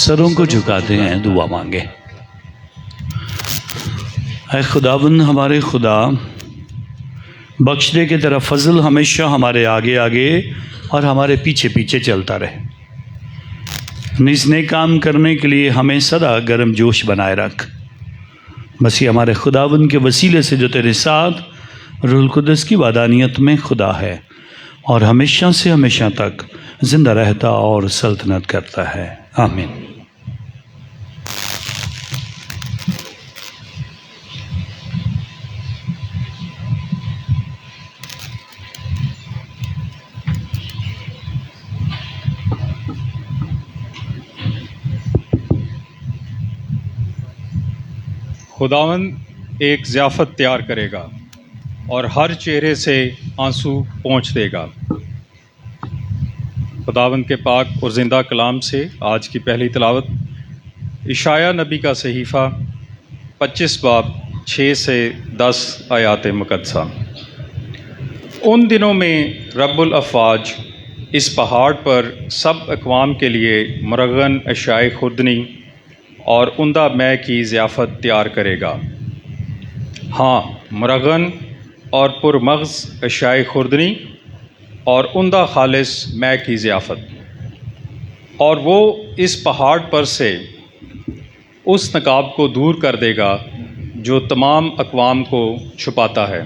سروں کو جھکاتے ہیں، دعا مانگے۔ اے خداوند ہمارے خدا، بخش دے کہ تیرا فضل ہمیشہ ہمارے آگے آگے اور ہمارے پیچھے پیچھے چلتا رہے۔ نیز نیک کام کرنے کے لیے ہمیں سدا گرم جوش بنائے رکھ۔ مسیح ہمارے خداوند کے وسیلے سے جو تیرے ساتھ روح القدس کی وحدانیت میں خدا ہے اور ہمیشہ سے ہمیشہ تک زندہ رہتا اور سلطنت کرتا ہے، آمین۔ خداوند ایک ضیافت تیار کرے گا اور ہر چہرے سے آنسو پونچھ دے گا۔ خداوند کے پاک اور زندہ کلام سے آج کی پہلی تلاوت اشعیاء نبی کا صحیفہ 25 باب 6 سے 10 آیات مقدسہ۔ ان دنوں میں رب الافواج اس پہاڑ پر سب اقوام کے لیے مرغن اشیائے خوردنی اور عمدہ مے کی ضیافت تیار کرے گا۔ ہاں، مرغن اور پرمغز اشیائے خوردنی اور عمدہ خالص مے کی ضیافت۔ اور وہ اس پہاڑ پر سے اس نقاب کو دور کر دے گا جو تمام اقوام کو چھپاتا ہے،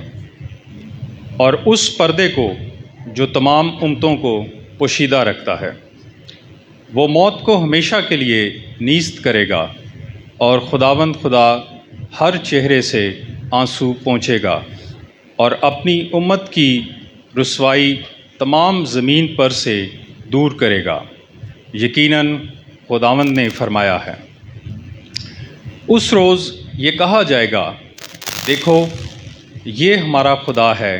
اور اس پردے کو جو تمام امتوں کو پوشیدہ رکھتا ہے۔ وہ موت کو ہمیشہ کے لیے نیست کرے گا، اور خداوند خدا ہر چہرے سے آنسو پونچھے گا اور اپنی امت کی رسوائی تمام زمین پر سے دور کرے گا۔ یقیناً خداوند نے فرمایا ہے۔ اس روز یہ کہا جائے گا، دیکھو یہ ہمارا خدا ہے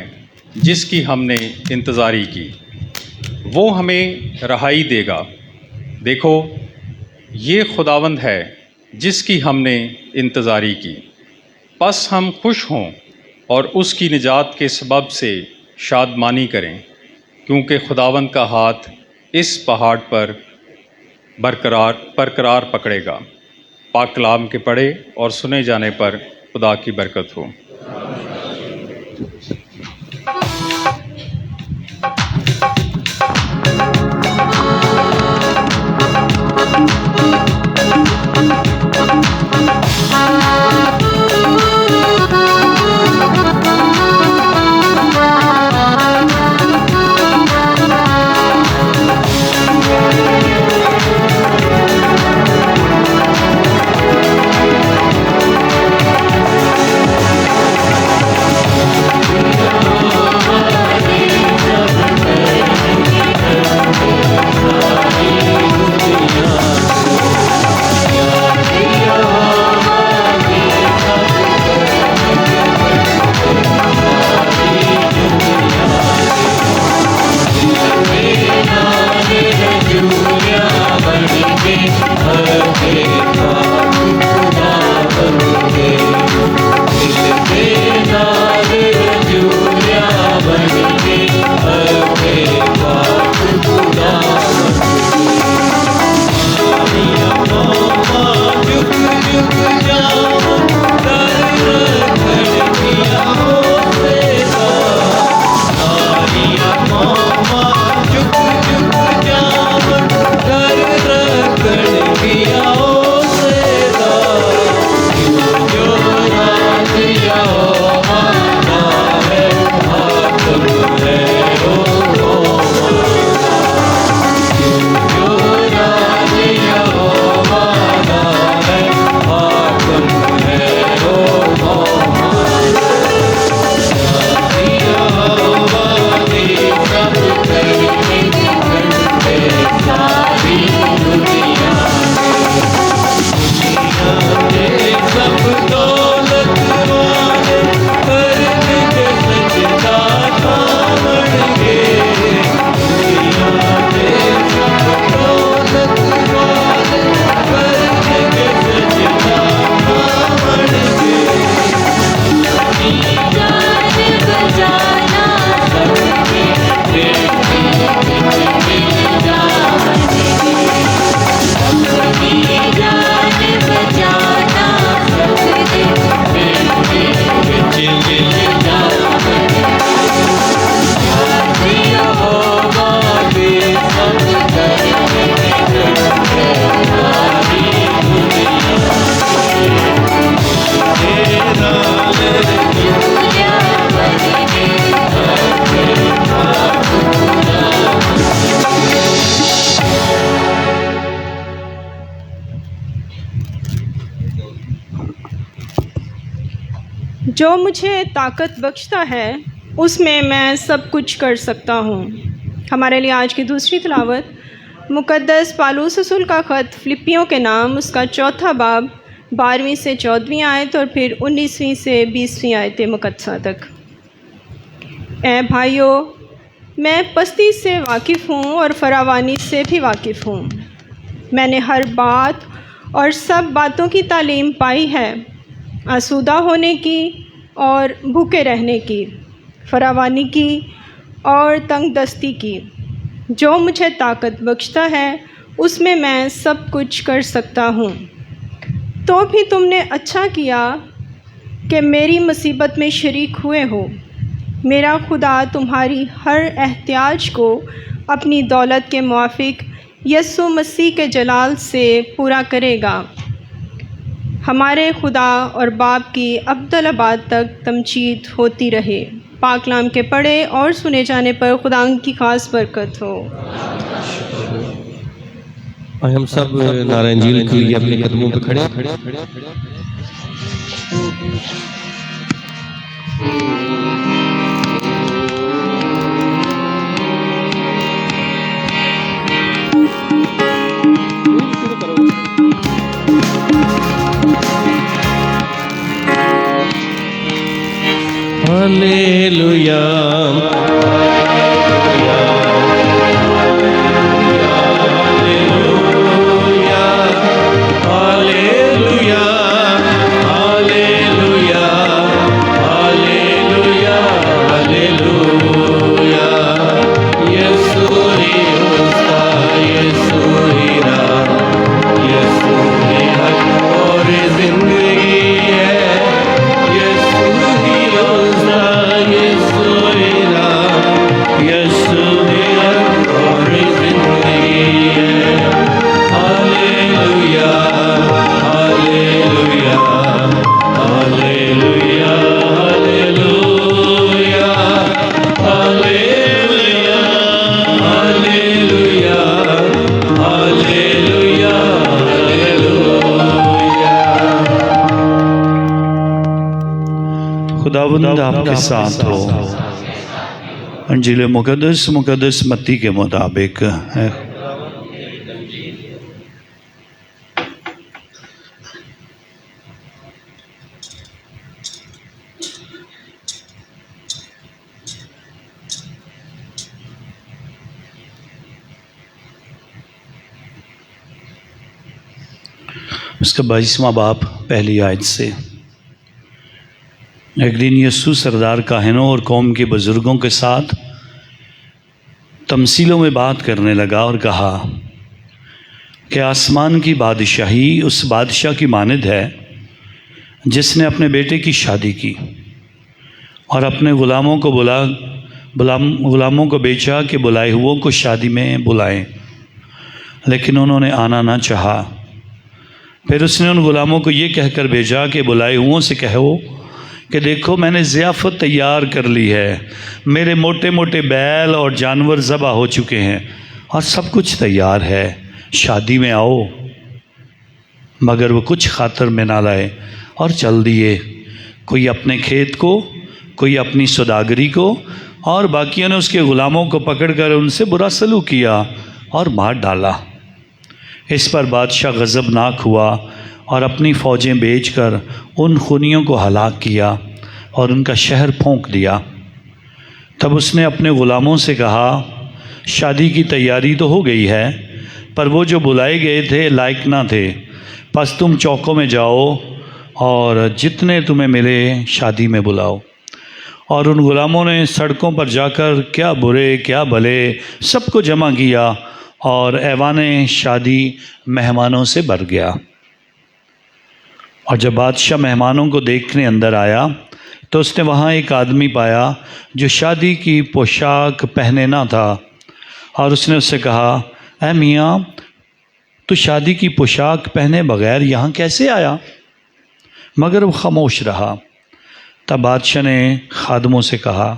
جس کی ہم نے انتظاری کی، وہ ہمیں رہائی دے گا۔ دیکھو یہ خداوند ہے جس کی ہم نے انتظاری کی، پس ہم خوش ہوں اور اس کی نجات کے سبب سے شادمانی کریں، کیونکہ خداوند کا ہاتھ اس پہاڑ پر برقرار پکڑے گا۔ پاک کلام کے پڑھے اور سنے جانے پر خدا کی برکت ہو۔ جو مجھے طاقت بخشتا ہے اس میں سب کچھ کر سکتا ہوں۔ ہمارے لیے آج کی دوسری تلاوت مقدس پالوس رسول کا خط فلپیوں کے نام، اس کا 4 باب 12ویں سے 14ویں آیت اور پھر 19ویں سے 20ویں آیت مقدسہ تک۔ اے بھائیو، میں پستی سے واقف ہوں اور فراوانی سے بھی واقف ہوں۔ میں نے ہر بات اور سب باتوں کی تعلیم پائی ہے، آسودہ ہونے کی اور بھوکے رہنے کی، فراوانی کی اور تنگ دستی کی۔ جو مجھے طاقت بخشتا ہے اس میں سب کچھ کر سکتا ہوں۔ تو بھی تم نے اچھا کیا کہ میری مصیبت میں شریک ہوئے ہو۔ میرا خدا تمہاری ہر احتیاج کو اپنی دولت کے موافق یسوع مسیح کے جلال سے پورا کرے گا۔ ہمارے خدا اور باپ کی ابدل آباد تک تمجید ہوتی رہے۔ پاک کلام کے پڑھے اور سنے جانے پر خدا کی خاص برکت ہو۔ آئے ہم سب نعرہ انجیل کے لیے اپنے قدموں پہ کھڑے۔ ہلیلویا خداوند آپ کے ساتھ ہو۔ انجیل مقدس متی کے مطابق ہے۔ اس کا 22واں باب پہلی آیت سے۔ ایک دن یسوع سردار کاہنوں اور قوم کے بزرگوں کے ساتھ تمثیلوں میں بات کرنے لگا اور کہا کہ آسمان کی بادشاہی اس بادشاہ کی مانند ہے جس نے اپنے بیٹے کی شادی کی اور اپنے غلاموں کو بیچا کہ بلائے ہوئوں کو شادی میں بلائیں، لیکن انہوں نے آنا نہ چاہا۔ پھر اس نے ان غلاموں کو یہ کہہ کر بھیجا کہ بلائے ہوئوں سے کہو کہ دیکھو میں نے ضیافت تیار کر لی ہے، میرے موٹے موٹے بیل اور جانور ذبح ہو چکے ہیں اور سب کچھ تیار ہے، شادی میں آؤ۔ مگر وہ کچھ خاطر میں نہ لائے اور چل دیے، کوئی اپنے کھیت کو، کوئی اپنی سوداگری کو، اور باقیوں نے اس کے غلاموں کو پکڑ کر ان سے برا سلوک کیا اور مار ڈالا۔ اس پر بادشاہ غضبناک ہوا اور اپنی فوجیں بھیج کر ان خونیوں کو ہلاک کیا اور ان کا شہر پھونک دیا۔ تب اس نے اپنے غلاموں سے کہا، شادی کی تیاری تو ہو گئی ہے، پر وہ جو بلائے گئے تھے لائق نہ تھے، پس تم چوکوں میں جاؤ اور جتنے تمہیں ملے شادی میں بلاؤ۔ اور ان غلاموں نے سڑکوں پر جا کر کیا برے کیا بھلے سب کو جمع کیا اور ایوان شادی مہمانوں سے بھر گیا۔ اور جب بادشاہ مہمانوں کو دیکھنے اندر آیا تو اس نے وہاں ایک آدمی پایا جو شادی کی پوشاک پہنے نہ تھا، اور اس نے اس سے کہا، اے میاں، تو شادی کی پوشاک پہنے بغیر یہاں کیسے آیا؟ مگر وہ خاموش رہا۔ تب بادشاہ نے خادموں سے کہا،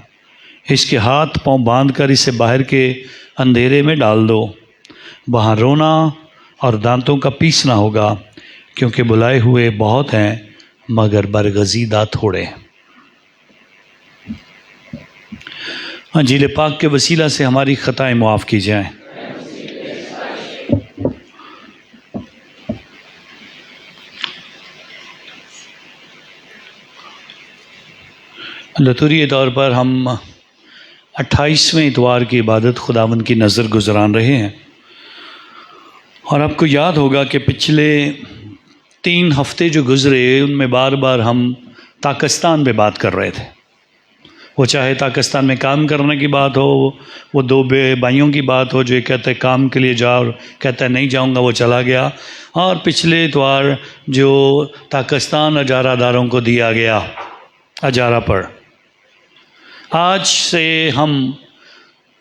اس کے ہاتھ پاؤں باندھ کر اسے باہر کے اندھیرے میں ڈال دو، وہاں رونا اور دانتوں کا پیسنا ہوگا، کیونکہ بلائے ہوئے بہت ہیں مگر برگزیدہ تھوڑے۔ انجیل پاک کے وسیلہ سے ہماری خطائیں معاف کی جائیں۔ لطوری طور پر ہم 28ویں اتوار کی عبادت خداوند کی نظر گزران رہے ہیں، اور آپ کو یاد ہوگا کہ پچھلے 3 ہفتے جو گزرے ان میں بار بار ہم پاکستان پہ بات کر رہے تھے۔ وہ چاہے پاکستان میں کام کرنے کی بات ہو، وہ 2 بھائیوں کی بات ہو جو ایک کہتا ہے کام کے لیے جاؤ اور کہتا ہے نہیں جاؤں گا، وہ چلا گیا، اور پچھلے اتوار جو پاکستان اجارہ داروں کو دیا گیا اجارہ پر۔ آج سے ہم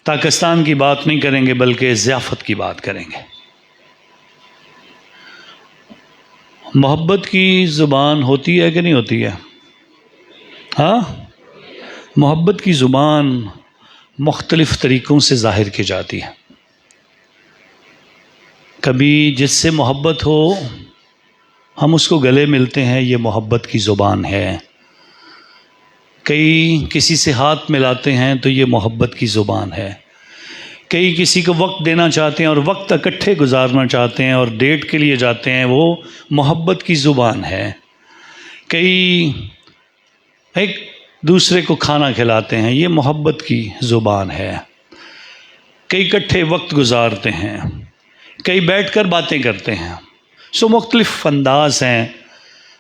پاکستان کی بات نہیں کریں گے بلکہ ضیافت کی بات کریں گے۔ محبت کی زبان ہوتی ہے کہ نہیں ہوتی ہے؟ ہاں، محبت کی زبان مختلف طریقوں سے ظاہر کی جاتی ہے۔ کبھی جس سے محبت ہو ہم اس کو گلے ملتے ہیں، یہ محبت کی زبان ہے۔ کئی کسی سے ہاتھ ملاتے ہیں تو یہ محبت کی زبان ہے۔ کئی کسی کو وقت دینا چاہتے ہیں اور وقت اکٹھے گزارنا چاہتے ہیں اور ڈیٹ کے لیے جاتے ہیں، وہ محبت کی زبان ہے۔ کئی ایک دوسرے کو کھانا کھلاتے ہیں، یہ محبت کی زبان ہے۔ کئی اکٹھے وقت گزارتے ہیں، کئی بیٹھ کر باتیں کرتے ہیں۔ مختلف انداز ہیں۔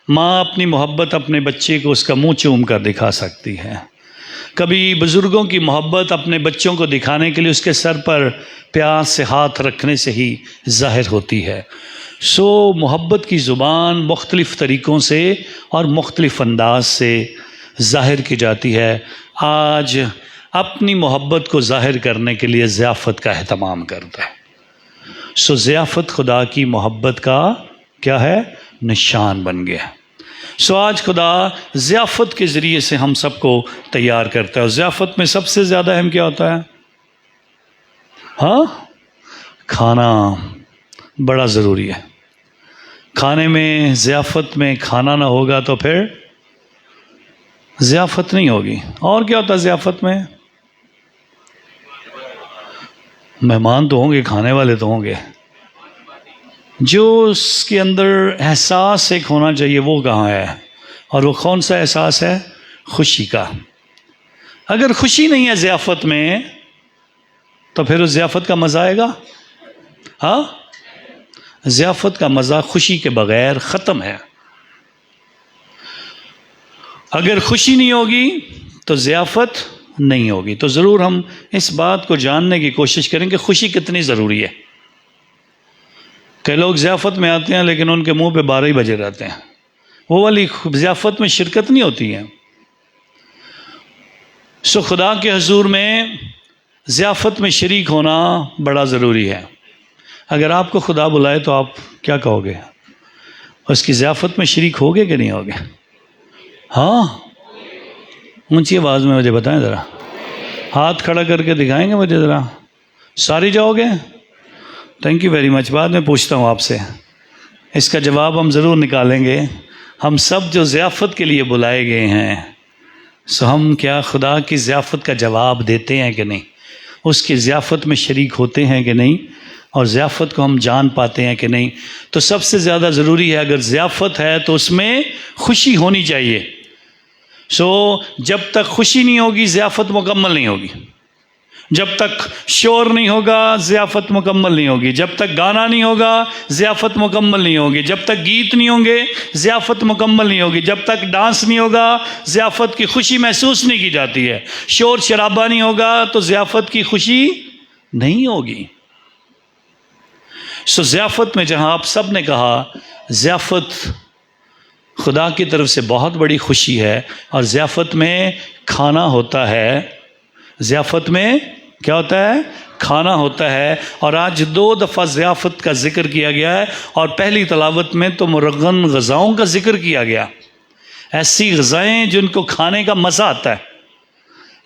ماں اپنی محبت اپنے بچے کو اس کا منہ چوم کر دکھا سکتی ہے۔ کبھی بزرگوں کی محبت اپنے بچوں کو دکھانے کے لیے اس کے سر پر پیار سے ہاتھ رکھنے سے ہی ظاہر ہوتی ہے۔ محبت کی زبان مختلف طریقوں سے اور مختلف انداز سے ظاہر کی جاتی ہے۔ آج اپنی محبت کو ظاہر کرنے کے لیے ضیافت کا اہتمام کرتا ہے۔ ضیافت خدا کی محبت کا کیا ہے؟ نشان بن گیا۔ آج خدا ضیافت کے ذریعے سے ہم سب کو تیار کرتا ہے۔ اور ضیافت میں سب سے زیادہ اہم کیا ہوتا ہے؟ ہاں، کھانا بڑا ضروری ہے۔ کھانے میں، ضیافت میں کھانا نہ ہوگا تو پھر ضیافت نہیں ہوگی۔ اور کیا ہوتا ہے ضیافت میں؟ مہمان تو ہوں گے، کھانے والے تو ہوں گے۔ جو اس کے اندر احساس ایک ہونا چاہیے وہ کہاں ہے؟ اور وہ کون سا احساس ہے؟ خوشی کا۔ اگر خوشی نہیں ہے ضیافت میں تو پھر اس ضیافت کا مزہ آئے گا؟ ہاں، ضیافت کا مزہ خوشی کے بغیر ختم ہے۔ اگر خوشی نہیں ہوگی تو ضیافت نہیں ہوگی۔ تو ضرور ہم اس بات کو جاننے کی کوشش کریں کہ خوشی کتنی ضروری ہے۔ کئی لوگ ضیافت میں آتے ہیں لیکن ان کے منہ پہ 12 ہی بجے رہتے ہیں، وہ والی ضیافت میں شرکت نہیں ہوتی ہے۔ خدا کے حضور میں ضیافت میں شریک ہونا بڑا ضروری ہے۔ اگر آپ کو خدا بلائے تو آپ کیا کہو گے؟ اس کی ضیافت میں شریک ہوگے کہ نہیں ہوگے؟ ہاں، اونچی آواز میں مجھے بتائیں ذرا، ہاتھ کھڑا کر کے دکھائیں گے مجھے ذرا؟ ساری جاؤ گے؟ Thank you very much. بعد میں پوچھتا ہوں آپ سے، اس کا جواب ہم ضرور نکالیں گے۔ ہم سب جو ضیافت کے لیے بلائے گئے ہیں، ہم کیا خدا کی ضیافت کا جواب دیتے ہیں کہ نہیں؟ اس کی ضیافت میں شریک ہوتے ہیں کہ نہیں؟ اور ضیافت کو ہم جان پاتے ہیں کہ نہیں؟ تو سب سے زیادہ ضروری ہے، اگر ضیافت ہے تو اس میں خوشی ہونی چاہیے۔ جب تک خوشی نہیں ہوگی ضیافت مکمل نہیں ہوگی۔ جب تک شور نہیں ہوگا ضیافت مکمل نہیں ہوگی۔ جب تک گانا نہیں ہوگا ضیافت مکمل نہیں ہوگی۔ جب تک گیت نہیں ہوں گے ضیافت مکمل نہیں ہوگی۔ جب تک ڈانس نہیں ہوگا ضیافت کی خوشی محسوس نہیں کی جاتی ہے۔ شور شرابہ نہیں ہوگا تو ضیافت کی خوشی نہیں ہوگی۔ ضیافت میں جہاں آپ سب نے کہا ضیافت خدا کی طرف سے بہت بڑی خوشی ہے، اور ضیافت میں کھانا ہوتا ہے۔ ضیافت میں کیا ہوتا ہے؟ کھانا ہوتا ہے۔ اور آج 2 دفعہ ضیافت کا ذکر کیا گیا ہے، اور پہلی تلاوت میں تو مرغن غذاؤں کا ذکر کیا گیا۔ ایسی غذائیں جن کو کھانے کا مزہ آتا ہے،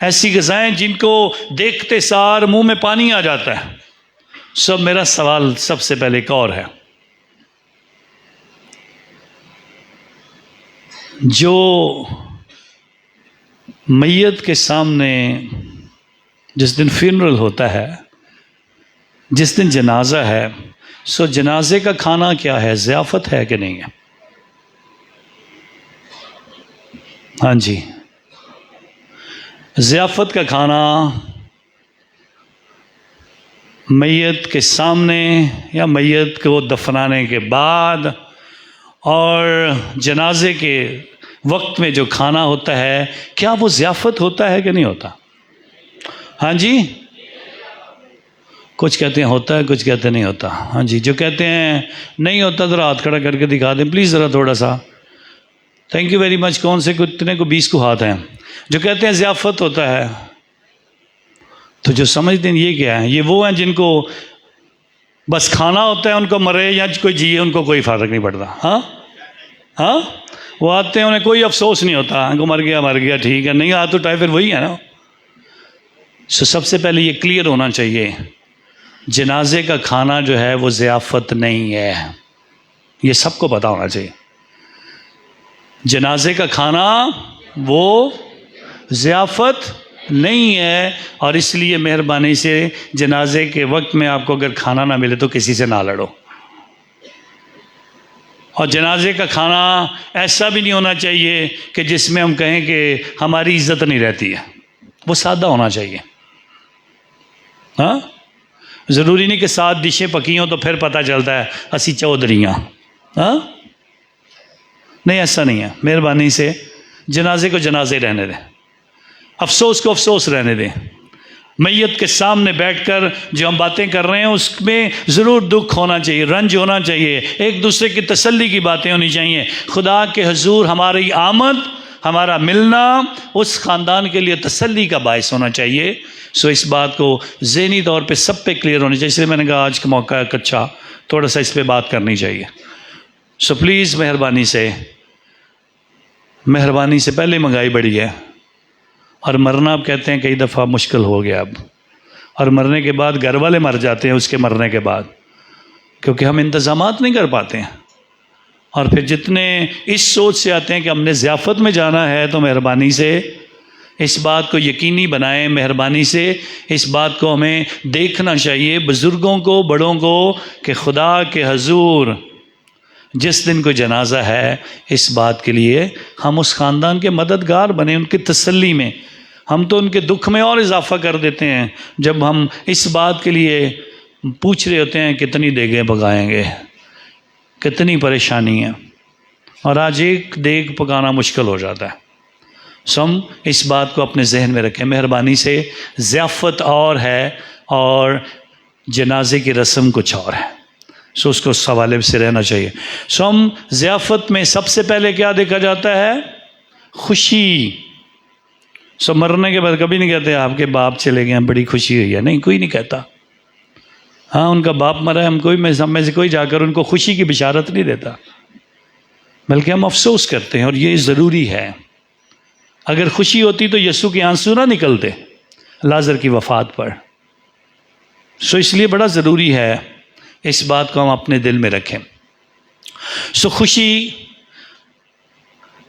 ایسی غذائیں جن کو دیکھتے سار منہ میں پانی آ جاتا ہے۔ میرا سوال سب سے پہلے ایک اور ہے، جو میت کے سامنے جس دن فینرل ہوتا ہے، جس دن جنازہ ہے، سو جنازے کا کھانا کیا ہے؟ ضیافت ہے کہ نہیں ہے؟ ہاں جی، ضیافت کا کھانا میت کے سامنے یا میت کو دفنانے کے بعد اور جنازے کے وقت میں جو کھانا ہوتا ہے، کیا وہ ضیافت ہوتا ہے کہ نہیں ہوتا؟ ہاں جی، کچھ کہتے ہیں ہوتا ہے، کچھ کہتے ہیں نہیں ہوتا۔ ہاں جی، جو کہتے ہیں نہیں ہوتا ذرا ہاتھ کھڑا کر کے دکھا دیں پلیز، ذرا تھوڑا سا۔ Thank you very much. کون سے کتنے کو 20 کو ہاتھ ہیں جو کہتے ہیں ضیافت ہوتا ہے؟ تو جو سمجھتے ہیں یہ کیا ہے؟ یہ وہ ہیں جن کو بس کھانا ہوتا ہے، ان کو مرے یا کوئی جیے ان کو کوئی فرق نہیں پڑتا۔ ہاں ہاں، وہ آتے ہیں انہیں کوئی افسوس نہیں ہوتا، ان کو مر گیا ٹھیک ہے، نہیں ہاتھ اٹھائے پھر وہی ہے نا۔ سب سے پہلے یہ کلیئر ہونا چاہیے، جنازے کا کھانا جو ہے وہ ضیافت نہیں ہے، یہ سب کو پتا ہونا چاہیے۔ جنازے کا کھانا وہ ضیافت نہیں ہے، اور اس لیے مہربانی سے جنازے کے وقت میں آپ کو اگر کھانا نہ ملے تو کسی سے نہ لڑو۔ اور جنازے کا کھانا ایسا بھی نہیں ہونا چاہیے کہ جس میں ہم کہیں کہ ہماری عزت نہیں رہتی ہے، وہ سادہ ہونا چاہیے۔ ہاں، ضروری نہیں کہ 7 ڈشیں پکی ہوں تو پھر پتہ چلتا ہے اسی چودھریاں۔ ہاں نہیں، ایسا نہیں ہے۔ مہربانی سے جنازے کو جنازے رہنے دیں، افسوس کو افسوس رہنے دیں۔ میت کے سامنے بیٹھ کر جو ہم باتیں کر رہے ہیں اس میں ضرور دکھ ہونا چاہیے، رنج ہونا چاہیے، ایک دوسرے کی تسلی کی باتیں ہونی چاہیے۔ خدا کے حضور ہماری آمد، ہمارا ملنا اس خاندان کے لیے تسلی کا باعث ہونا چاہیے۔ سو اس بات کو ذہنی طور پہ سب پہ کلیئر ہونی چاہیے، اس لیے میں نے کہا آج کا موقع ہے کچا، تھوڑا سا اس پہ بات کرنی چاہیے۔ سو پلیز مہربانی سے پہلے مہنگائی بڑھی ہے، اور مرنا اب کہتے ہیں کئی دفعہ مشکل ہو گیا اب، اور مرنے کے بعد گھر والے مر جاتے ہیں اس کے مرنے کے بعد، کیونکہ ہم انتظامات نہیں کر پاتے ہیں۔ اور پھر جتنے اس سوچ سے آتے ہیں کہ ہم نے ضیافت میں جانا ہے، تو مہربانی سے اس بات کو یقینی بنائیں، مہربانی سے اس بات کو ہمیں دیکھنا چاہیے، بزرگوں کو، بڑوں کو، کہ خدا کے حضور جس دن کوئی جنازہ ہے، اس بات کے لیے ہم اس خاندان کے مددگار بنیں، ان کی تسلی میں۔ ہم تو ان کے دکھ میں اور اضافہ کر دیتے ہیں جب ہم اس بات کے لیے پوچھ رہے ہوتے ہیں کتنی دیگیں پکائیں گے، کتنی پریشانی ہے، اور آج ایک دیگ پکانا مشکل ہو جاتا ہے۔ سو ہم اس بات کو اپنے ذہن میں رکھیں، مہربانی سے۔ ضیافت اور ہے اور جنازے کی رسم کچھ اور ہے، سو اس کو اس حوالے سے رہنا چاہیے۔ سو ہم ضیافت میں سب سے پہلے کیا دیکھا جاتا ہے؟ خوشی۔ سو مرنے کے بعد کبھی نہیں کہتے آپ کے باپ چلے گئے ہیں بڑی خوشی ہوئی ہے، نہیں، کوئی نہیں کہتا۔ ہاں، ان کا باپ مرا ہے، ہم میں سے کوئی جا کر ان کو خوشی کی بشارت نہیں دیتا، بلکہ ہم افسوس کرتے ہیں، اور یہ ضروری ہے۔ اگر خوشی ہوتی تو یسوع کے آنسو نہ نکلتے لازر کی وفات پر۔ سو اس لیے بڑا ضروری ہے اس بات کو ہم اپنے دل میں رکھیں۔ سو خوشی،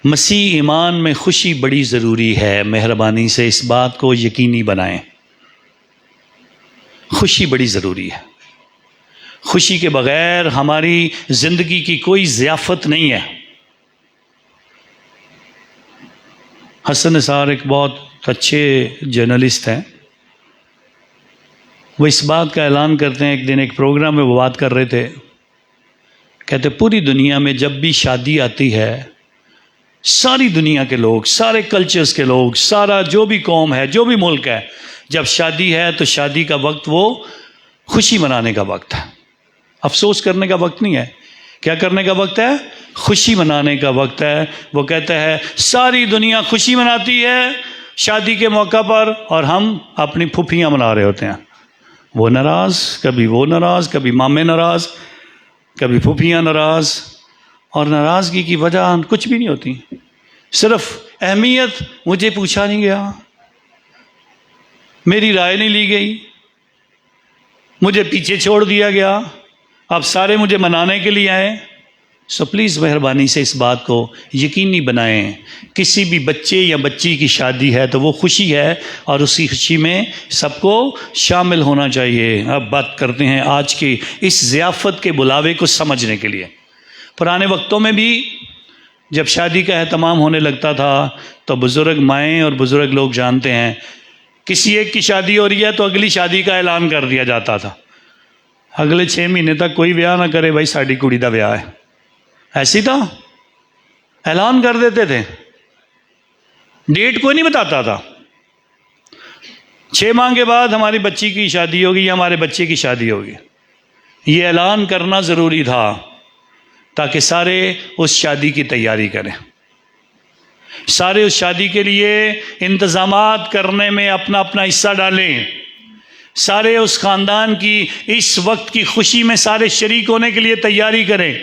مسیح ایمان میں خوشی بڑی ضروری ہے، مہربانی سے اس بات کو یقینی بنائیں۔ خوشی بڑی ضروری ہے، خوشی کے بغیر ہماری زندگی کی کوئی ضیافت نہیں ہے۔ حسن نثار ایک بہت اچھے جرنلسٹ ہیں، وہ اس بات کا اعلان کرتے ہیں، ایک دن ایک پروگرام میں وہ بات کر رہے تھے، کہتے پوری دنیا میں جب بھی شادی آتی ہے، ساری دنیا کے لوگ، سارے کلچرز کے لوگ، سارا جو بھی قوم ہے، جو بھی ملک ہے، جب شادی ہے تو شادی کا وقت وہ خوشی منانے کا وقت ہے، افسوس کرنے کا وقت نہیں ہے۔ کیا کرنے کا وقت ہے؟ خوشی منانے کا وقت ہے۔ وہ کہتا ہے ساری دنیا خوشی مناتی ہے شادی کے موقع پر، اور ہم اپنی پھوپھیاں منا رہے ہوتے ہیں، وہ ناراض، کبھی وہ ناراض، کبھی مامے ناراض، کبھی پھوپھیاں ناراض، اور ناراضگی کی وجہ کچھ بھی نہیں ہوتی، صرف اہمیت مجھے پوچھا نہیں گیا، میری رائے نہیں لی گئی، مجھے پیچھے چھوڑ دیا گیا، اب سارے مجھے منانے کے لیے آئے۔ سو پلیز مہربانی سے اس بات کو یقینی بنائیں، کسی بھی بچے یا بچی کی شادی ہے تو وہ خوشی ہے اور اسی خوشی میں سب کو شامل ہونا چاہیے۔ اب بات کرتے ہیں آج کی اس ضیافت کے بلاوے کو سمجھنے کے لیے۔ پرانے وقتوں میں بھی جب شادی کا اہتمام ہونے لگتا تھا تو بزرگ مائیں اور بزرگ لوگ جانتے ہیں، کسی ایک کی شادی ہو رہی ہے تو اگلی شادی کا اعلان کر دیا جاتا تھا۔ اگلے 6 مہینے تک کوئی بیاہ نہ کرے، بھائی ساڈی کڑی دا بیاہ ہے، ایسی تھا، اعلان کر دیتے تھے، ڈیٹ کوئی نہیں بتاتا تھا۔ 6 ماہ کے بعد ہماری بچی کی شادی ہوگی یا ہمارے بچے کی شادی ہوگی، یہ اعلان کرنا ضروری تھا تاکہ سارے اس شادی کی تیاری کریں، سارے اس شادی کے لیے انتظامات کرنے میں اپنا اپنا حصہ ڈالیں، سارے اس خاندان کی اس وقت کی خوشی میں سارے شریک ہونے کے لیے تیاری کریں۔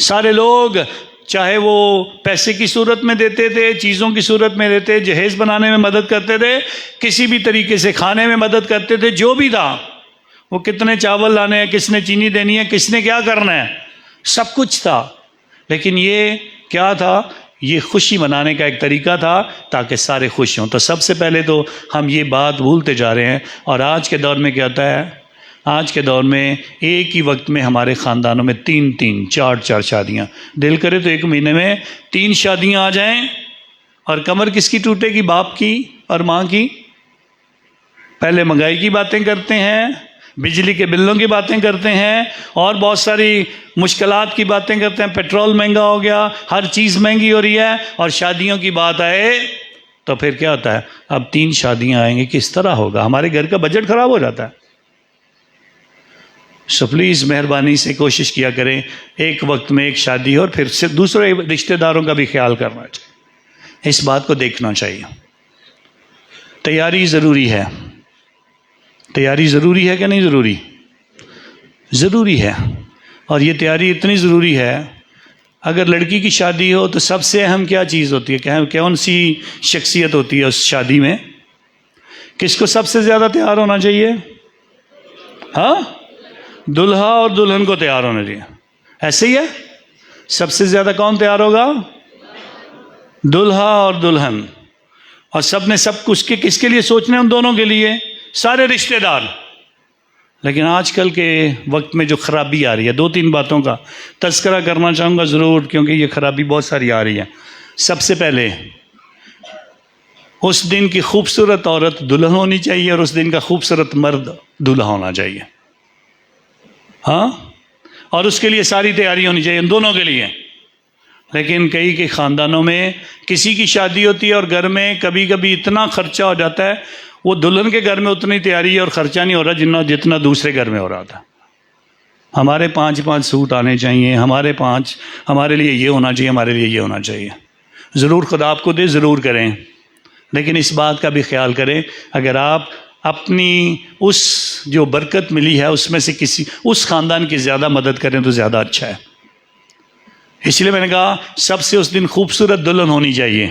سارے لوگ چاہے وہ پیسے کی صورت میں دیتے تھے، چیزوں کی صورت میں دیتے، جہیز بنانے میں مدد کرتے تھے، کسی بھی طریقے سے کھانے میں مدد کرتے تھے، جو بھی تھا، وہ کتنے چاول لانے ہیں، کس نے چینی دینی ہے، کس نے کیا کرنا ہے، سب کچھ تھا۔ لیکن یہ کیا تھا؟ یہ خوشی منانے کا ایک طریقہ تھا تاکہ سارے خوش ہوں۔ تو سب سے پہلے تو ہم یہ بات بھولتے جا رہے ہیں، اور آج کے دور میں کیا ہوتا ہے؟ آج کے دور میں ایک ہی وقت میں ہمارے خاندانوں میں 3 4 شادیاں، دل کرے تو ایک مہینے میں 3 شادیاں آ جائیں، اور کمر کس کی ٹوٹے گی؟ باپ کی اور ماں کی۔ پہلے مہنگائی کی باتیں کرتے ہیں، بجلی کے بلوں کی باتیں کرتے ہیں، اور بہت ساری مشکلات کی باتیں کرتے ہیں، پیٹرول مہنگا ہو گیا، ہر چیز مہنگی ہو رہی ہے، اور شادیوں کی بات آئے تو پھر کیا ہوتا ہے؟ اب 3 شادیاں آئیں گی، کس طرح ہوگا؟ ہمارے گھر کا بجٹ خراب ہو جاتا ہے۔ سو پلیز مہربانی سے کوشش کیا کریں ایک وقت میں ایک شادی اور پھر سے دوسرے رشتہ داروں کا بھی خیال کرنا چاہیے، اس بات کو دیکھنا چاہیے۔ تیاری ضروری ہے، تیاری ضروری ہے کہ نہیں ضروری؟ ضروری ہے، اور یہ تیاری اتنی ضروری ہے، اگر لڑکی کی شادی ہو تو سب سے اہم کیا چیز ہوتی ہے؟ کون سی شخصیت ہوتی ہے اس شادی میں؟ کس کو سب سے زیادہ تیار ہونا چاہیے؟ ہاں، دلہا اور دلہن کو تیار ہونا چاہیے، ایسے ہی ہے؟ سب سے زیادہ کون تیار ہوگا؟ دلہا اور دلہن، اور سب نے سب کچھ کے کس کے لیے سوچنے؟ ان دونوں کے لیے، سارے رشتہ دار۔ لیکن آج کل کے وقت میں جو خرابی آ رہی ہے، 2 3 باتوں کا تذکرہ کرنا چاہوں گا ضرور، کیونکہ یہ خرابی بہت ساری آ رہی ہے۔ سب سے پہلے اس دن کی خوبصورت عورت دلہن ہونی چاہیے، اور اس دن کا خوبصورت مرد دلہا ہونا چاہیے، ہاں، اور اس کے لیے ساری تیاری ہونی چاہیے ان دونوں کے لیے۔ لیکن کئی کے خاندانوں میں کسی کی شادی ہوتی ہے اور گھر میں کبھی کبھی اتنا خرچہ ہو جاتا ہے، وہ دلہن کے گھر میں اتنی تیاری اور خرچہ نہیں ہو رہا جتنا دوسرے گھر میں ہو رہا تھا۔ ہمارے 5 سوٹ آنے چاہیے، ہمارے لیے یہ ہونا چاہیے، ہمارے لیے یہ ہونا چاہیے۔ ضرور خدا آپ کو دے، ضرور کریں، لیکن اس بات کا بھی خیال کریں، اگر آپ اپنی اس جو برکت ملی ہے اس میں سے کسی اس خاندان کی زیادہ مدد کریں تو زیادہ اچھا ہے۔ اس لیے میں نے کہا سب سے اس دن خوبصورت دلہن ہونی چاہیے،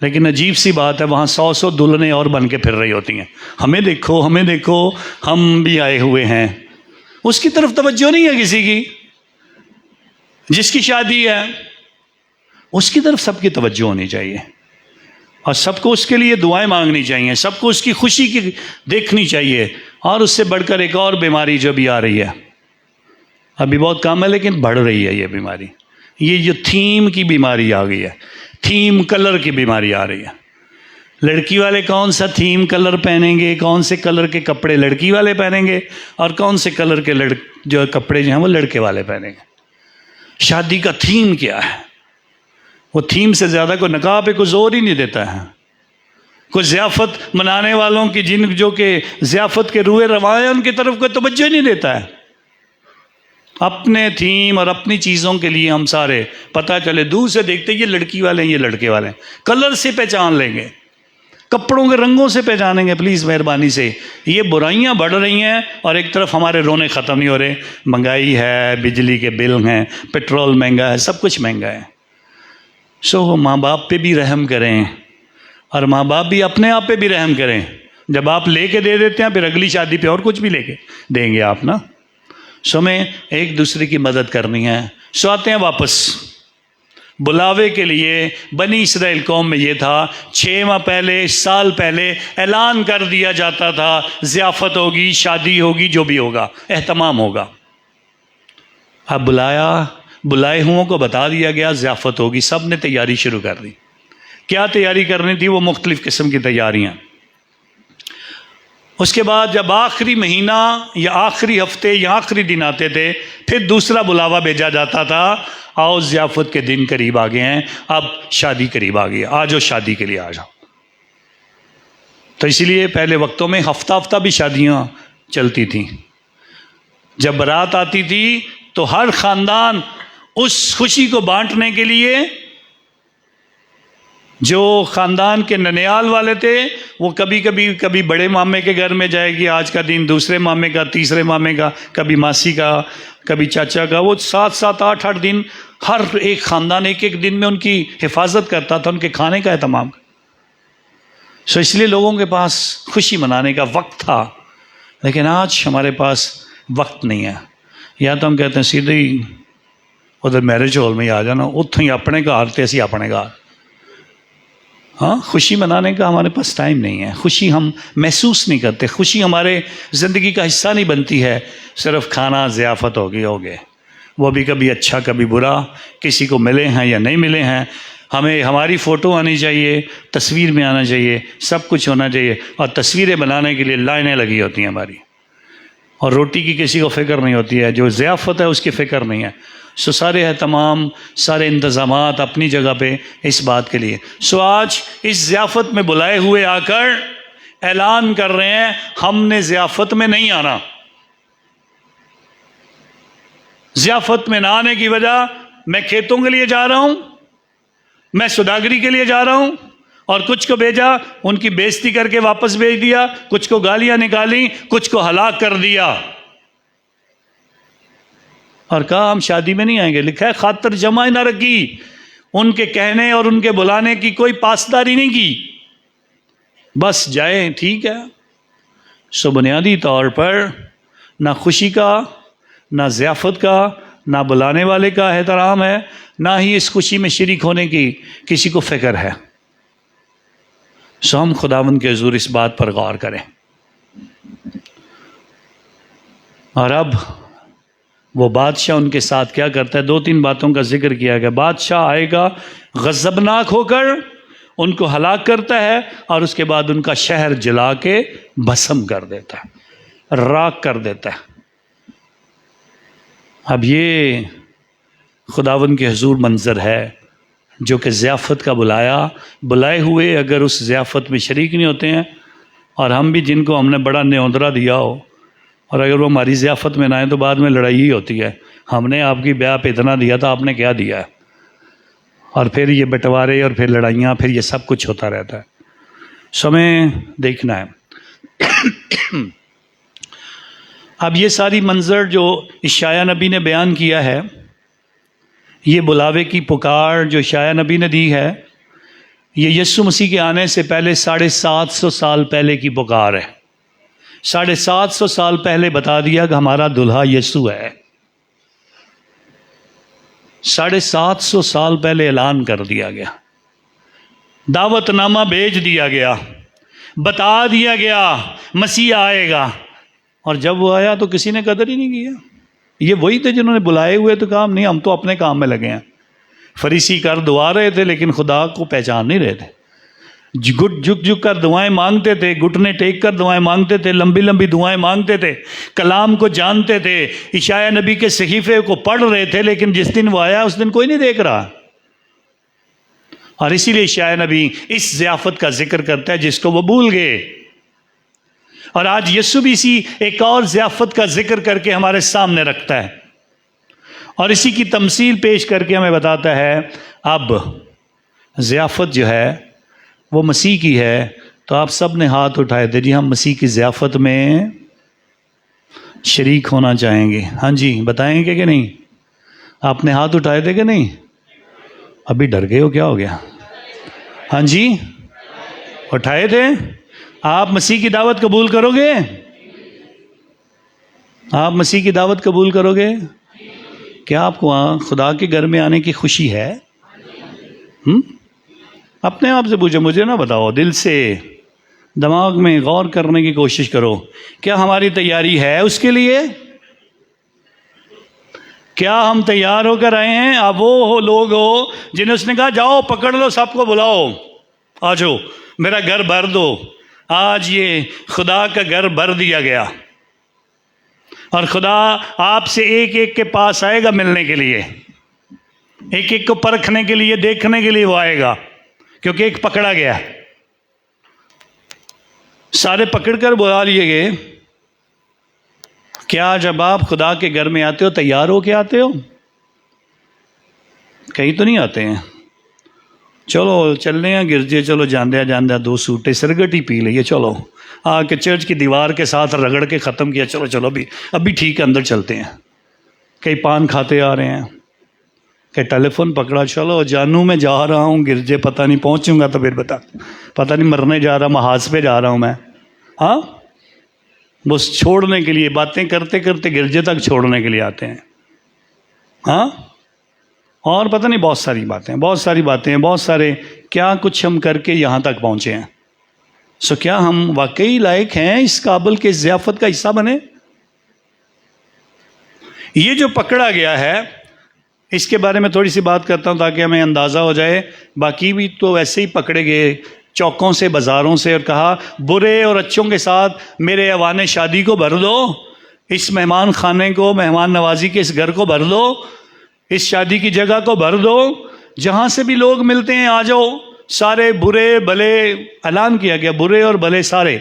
لیکن عجیب سی بات ہے، وہاں 100 دلہنیں اور بن کے پھر رہی ہوتی ہیں، ہمیں دیکھو ہمیں دیکھو، ہم بھی آئے ہوئے ہیں۔ اس کی طرف توجہ نہیں ہے کسی کی، جس کی شادی ہے اس کی طرف سب کی توجہ ہونی چاہیے، اور سب کو اس کے لیے دعائیں مانگنی چاہیے، سب کو اس کی خوشی کی دیکھنی چاہیے۔ اور اس سے بڑھ کر ایک اور بیماری جو بھی آ رہی ہے، ابھی بہت کم ہے لیکن بڑھ رہی ہے یہ بیماری، یہ جو تھیم کی بیماری آ گئی ہے، تھیم کلر کی بیماری آ رہی ہے۔ لڑکی والے کون سا تھیم کلر پہنیں گے، کون سے کلر کے کپڑے لڑکی والے پہنیں گے، اور کون سے کلر کے جو کپڑے جو ہیں وہ لڑکے والے پہنیں گے۔ شادی کا تھیم کیا ہے؟ وہ تھیم سے زیادہ کوئی نکاح پہ کوئی زور ہی نہیں دیتا ہے، کوئی ضیافت منانے والوں کی جو کہ ضیافت کے روئے رواں ہیں ان کی طرف کوئی توجہ نہیں دیتا ہے۔ اپنے تھیم اور اپنی چیزوں کے لیے ہم سارے پتہ چلے دور سے دیکھتے یہ لڑکی والے ہیں یہ لڑکے والے ہیں، کلر سے پہچان لیں گے، کپڑوں کے رنگوں سے پہچانیں گے۔ پلیز مہربانی سے، یہ برائیاں بڑھ رہی ہیں اور ایک طرف ہمارے رونے ختم نہیں ہو رہے، مہنگائی ہے، بجلی کے بل ہیں، پیٹرول مہنگا ہے، سب کچھ مہنگا ہے۔ سو ماں باپ پہ بھی رحم کریں، اور ماں باپ بھی اپنے آپ پہ بھی رحم کریں۔ جب آپ لے کے دے دیتے ہیں پھر اگلی شادی پہ اور کچھ بھی لے کے دیں گے آپ نا۔ سو ہمیں ایک دوسرے کی مدد کرنی ہے. سو آتے ہیں واپس. بلاوے کے لیے بنی اسرائیل قوم میں یہ تھا 6 ماہ پہلے، سال پہلے اعلان کر دیا جاتا تھا ضیافت ہوگی، شادی ہوگی، جو بھی ہوگا اہتمام ہوگا. اب بلائے ہوں کو بتا دیا گیا ضیافت ہوگی، سب نے تیاری شروع کر دی. کیا تیاری کرنی تھی؟ وہ مختلف قسم کی تیاریاں. اس کے بعد جب آخری مہینہ یا آخری ہفتے یا آخری دن آتے تھے پھر دوسرا بلاوا بھیجا جاتا تھا، آؤ ضیافت کے دن قریب آ گئے ہیں، اب شادی قریب آ گئی، آ جاؤ شادی کے لیے آ جاؤ. تو اسی لیے پہلے وقتوں میں ہفتہ ہفتہ بھی شادیاں چلتی تھیں. جب بارات آتی تھی تو ہر خاندان اس خوشی کو بانٹنے کے لیے، جو خاندان کے ننیال والے تھے وہ کبھی بڑے مامے کے گھر میں جائے گی آج کا دن، دوسرے مامے کا، تیسرے مامے کا، کبھی ماسی کا، کبھی چاچا کا. وہ 7 8 دن ہر ایک خاندان ایک دن میں ان کی حفاظت کرتا تھا، ان کے کھانے کا اہتمام. سو اس لیے لوگوں کے پاس خوشی منانے کا وقت تھا. لیکن آج ہمارے پاس وقت نہیں ہے. یا تو ہم کہتے ہیں سیدھے ہی ادھر میرج ہال میں ہی آ جانا، اتوں ہی اپنے گھر تے اسی اپنے گھر. ہاں، خوشی منانے کا ہمارے پاس ٹائم نہیں ہے. خوشی ہم محسوس نہیں کرتے، خوشی ہمارے زندگی کا حصہ نہیں بنتی ہے. صرف کھانا ضیافت ہو گئے، وہ بھی کبھی اچھا کبھی برا، کسی کو ملے ہیں یا نہیں ملے ہیں. ہمیں ہماری فوٹو آنی چاہیے، تصویر میں آنا چاہیے، سب کچھ ہونا چاہیے. اور تصویریں بنانے کے لیے لائنیں لگی ہوتی ہیں ہماری، اور روٹی کی کسی کو فکر نہیں ہوتی ہے. جو ضیافت ہے اس کی فکر نہیں ہے. سو سارے اہتمام، سارے انتظامات اپنی جگہ پہ اس بات کے لیے. سو آج اس ضیافت میں بلائے ہوئے آ کر اعلان کر رہے ہیں ہم نے ضیافت میں نہیں آنا. ضیافت میں نہ آنے کی وجہ، میں کھیتوں کے لیے جا رہا ہوں، میں سوداگری کے لیے جا رہا ہوں، اور کچھ کو بھیجا، ان کی بے عزتی کر کے واپس بھیج دیا، کچھ کو گالیاں نکالی، کچھ کو ہلاک کر دیا، اور کہا ہم شادی میں نہیں آئیں گے. لکھا ہے خاطر جمع نہ رکھی، ان کے کہنے اور ان کے بلانے کی کوئی پاسداری نہیں کی، بس جائیں ٹھیک ہے. سو بنیادی طور پر نہ خوشی کا، نہ ضیافت کا، نہ بلانے والے کا احترام ہے، نہ ہی اس خوشی میں شریک ہونے کی کسی کو فکر ہے. سو ہم خداوند کے حضور اس بات پر غور کریں. اور اب وہ بادشاہ ان کے ساتھ کیا کرتا ہے؟ 2-3 باتوں کا ذکر کیا گیا. بادشاہ آئے گا غضبناک ہو کر ان کو ہلاک کرتا ہے، اور اس کے بعد ان کا شہر جلا کے بھسم کر دیتا ہے، راکھ کر دیتا ہے. اب یہ خداوند کے حضور منظر ہے جو کہ ضیافت کا بلائے ہوئے اگر اس ضیافت میں شریک نہیں ہوتے ہیں، اور ہم بھی جن کو ہم نے بڑا نیوندرا دیا ہو، اور اگر وہ ہماری ضیافت میں نہ آئے تو بعد میں لڑائی ہی ہوتی ہے. ہم نے آپ کی بیاہ پہ اتنا دیا تھا، آپ نے کیا دیا ہے؟ اور پھر یہ بٹوارے اور پھر لڑائیاں، پھر یہ سب کچھ ہوتا رہتا ہے. سو ہمیں دیکھنا ہے. اب یہ ساری منظر جو اشعیا نبی نے بیان کیا ہے، یہ بلاوے کی پکار جو اشعیا نبی نے دی ہے، یہ یسوع مسیح کے آنے سے پہلے 750 سال پہلے کی پکار ہے. 750 سال پہلے بتا دیا کہ ہمارا دلہا یسوع ہے. 750 سال پہلے اعلان کر دیا گیا، دعوت نامہ بھیج دیا گیا، بتا دیا گیا مسیح آئے گا. اور جب وہ آیا تو کسی نے قدر ہی نہیں کیا. یہ وہی تھے جنہوں نے بلائے ہوئے تو کام نہیں، ہم تو اپنے کام میں لگے ہیں. فریسی کر دعا رہے تھے لیکن خدا کو پہچان نہیں رہے تھے. جھک کر دعائیں مانگتے تھے، گھٹنے ٹیک کر دعائیں مانگتے تھے، لمبی لمبی دعائیں مانگتے تھے، کلام کو جانتے تھے، اشعیا نبی کے صحیفے کو پڑھ رہے تھے، لیکن جس دن وہ آیا اس دن کوئی نہیں دیکھ رہا. اور اسی لیے اشعیا نبی اس ضیافت کا ذکر کرتا ہے جس کو وہ بھول گئے. اور آج یسوع بھی اسی ایک اور ضیافت کا ذکر کر کے ہمارے سامنے رکھتا ہے، اور اسی کی تمثیل پیش کر کے ہمیں بتاتا ہے اب ضیافت جو ہے وہ مسیح کی ہے. تو آپ سب نے ہاتھ اٹھائے تھے، جی ہم مسیح کی ضیافت میں شریک ہونا چاہیں گے. ہاں جی بتائیں گے کہ نہیں؟ آپ نے ہاتھ اٹھائے تھے کہ نہیں؟ ابھی ڈر گئے ہو، کیا ہو گیا؟ ہاں جی اٹھائے تھے. آپ مسیح کی دعوت قبول کرو گے؟ آپ مسیح کی دعوت قبول کرو گے؟ کیا آپ کو وہاں خدا کے گھر میں آنے کی خوشی ہے؟ اپنے آپ سے پوچھو، مجھے نہ بتاؤ، دل سے دماغ میں غور کرنے کی کوشش کرو، کیا ہماری تیاری ہے اس کے لیے؟ کیا ہم تیار ہو کر آئے ہیں؟ آپ وہ لوگ ہو جنہیں اس نے کہا جاؤ پکڑ لو سب کو بلاؤ، آ جاؤ میرا گھر بھر دو۔ آج یہ خدا کا گھر بھر دیا گیا، اور خدا آپ سے ایک ایک کے پاس آئے گا ملنے کے لیے، ایک ایک کو پرکھنے کے لیے، دیکھنے کے لیے وہ آئے گا، کیونکہ ایک پکڑا گیا۔ سارے پکڑ کر بلا لیے گئے۔ کیا جب آپ خدا کے گھر میں آتے ہو تیار ہو کے آتے ہو؟ کہیں تو نہیں آتے ہیں چلو چلنے ہیں گرجے، چلو جاندیا 2 سوٹے سرگٹی پی لیے، چلو آ کے چرچ کی دیوار کے ساتھ رگڑ کے ختم کیا، چلو ابھی ٹھیک ہے اندر چلتے ہیں۔ کئی پان کھاتے آ رہے ہیں، کہ ٹیلی فون پکڑا، چلو جانوں میں جا رہا ہوں گرجے، پتہ نہیں پہنچوں گا تو پھر پتہ نہیں مرنے جا رہا، محاذ پہ جا رہا ہوں میں۔ ہاں بس چھوڑنے کے لیے، باتیں کرتے کرتے گرجے تک چھوڑنے کے لیے آتے ہیں۔ ہاں اور پتہ نہیں بہت ساری باتیں، بہت سارے کیا کچھ ہم کر کے یہاں تک پہنچے ہیں۔ کیا ہم واقعی لائق ہیں اس قابل کے ضیافت کا حصہ بنے؟ یہ جو پکڑا گیا ہے اس کے بارے میں تھوڑی سی بات کرتا ہوں تاکہ ہمیں اندازہ ہو جائے۔ باقی بھی تو ویسے ہی پکڑے گئے چوکوں سے، بازاروں سے، اور کہا برے اور اچھوں کے ساتھ میرے ایوان شادی کو بھر دو، اس مہمان خانے کو، مہمان نوازی کے اس گھر کو بھر دو، اس شادی کی جگہ کو بھر دو، جہاں سے بھی لوگ ملتے ہیں آ جاؤ، سارے برے بھلے، اعلان کیا گیا برے اور بھلے سارے۔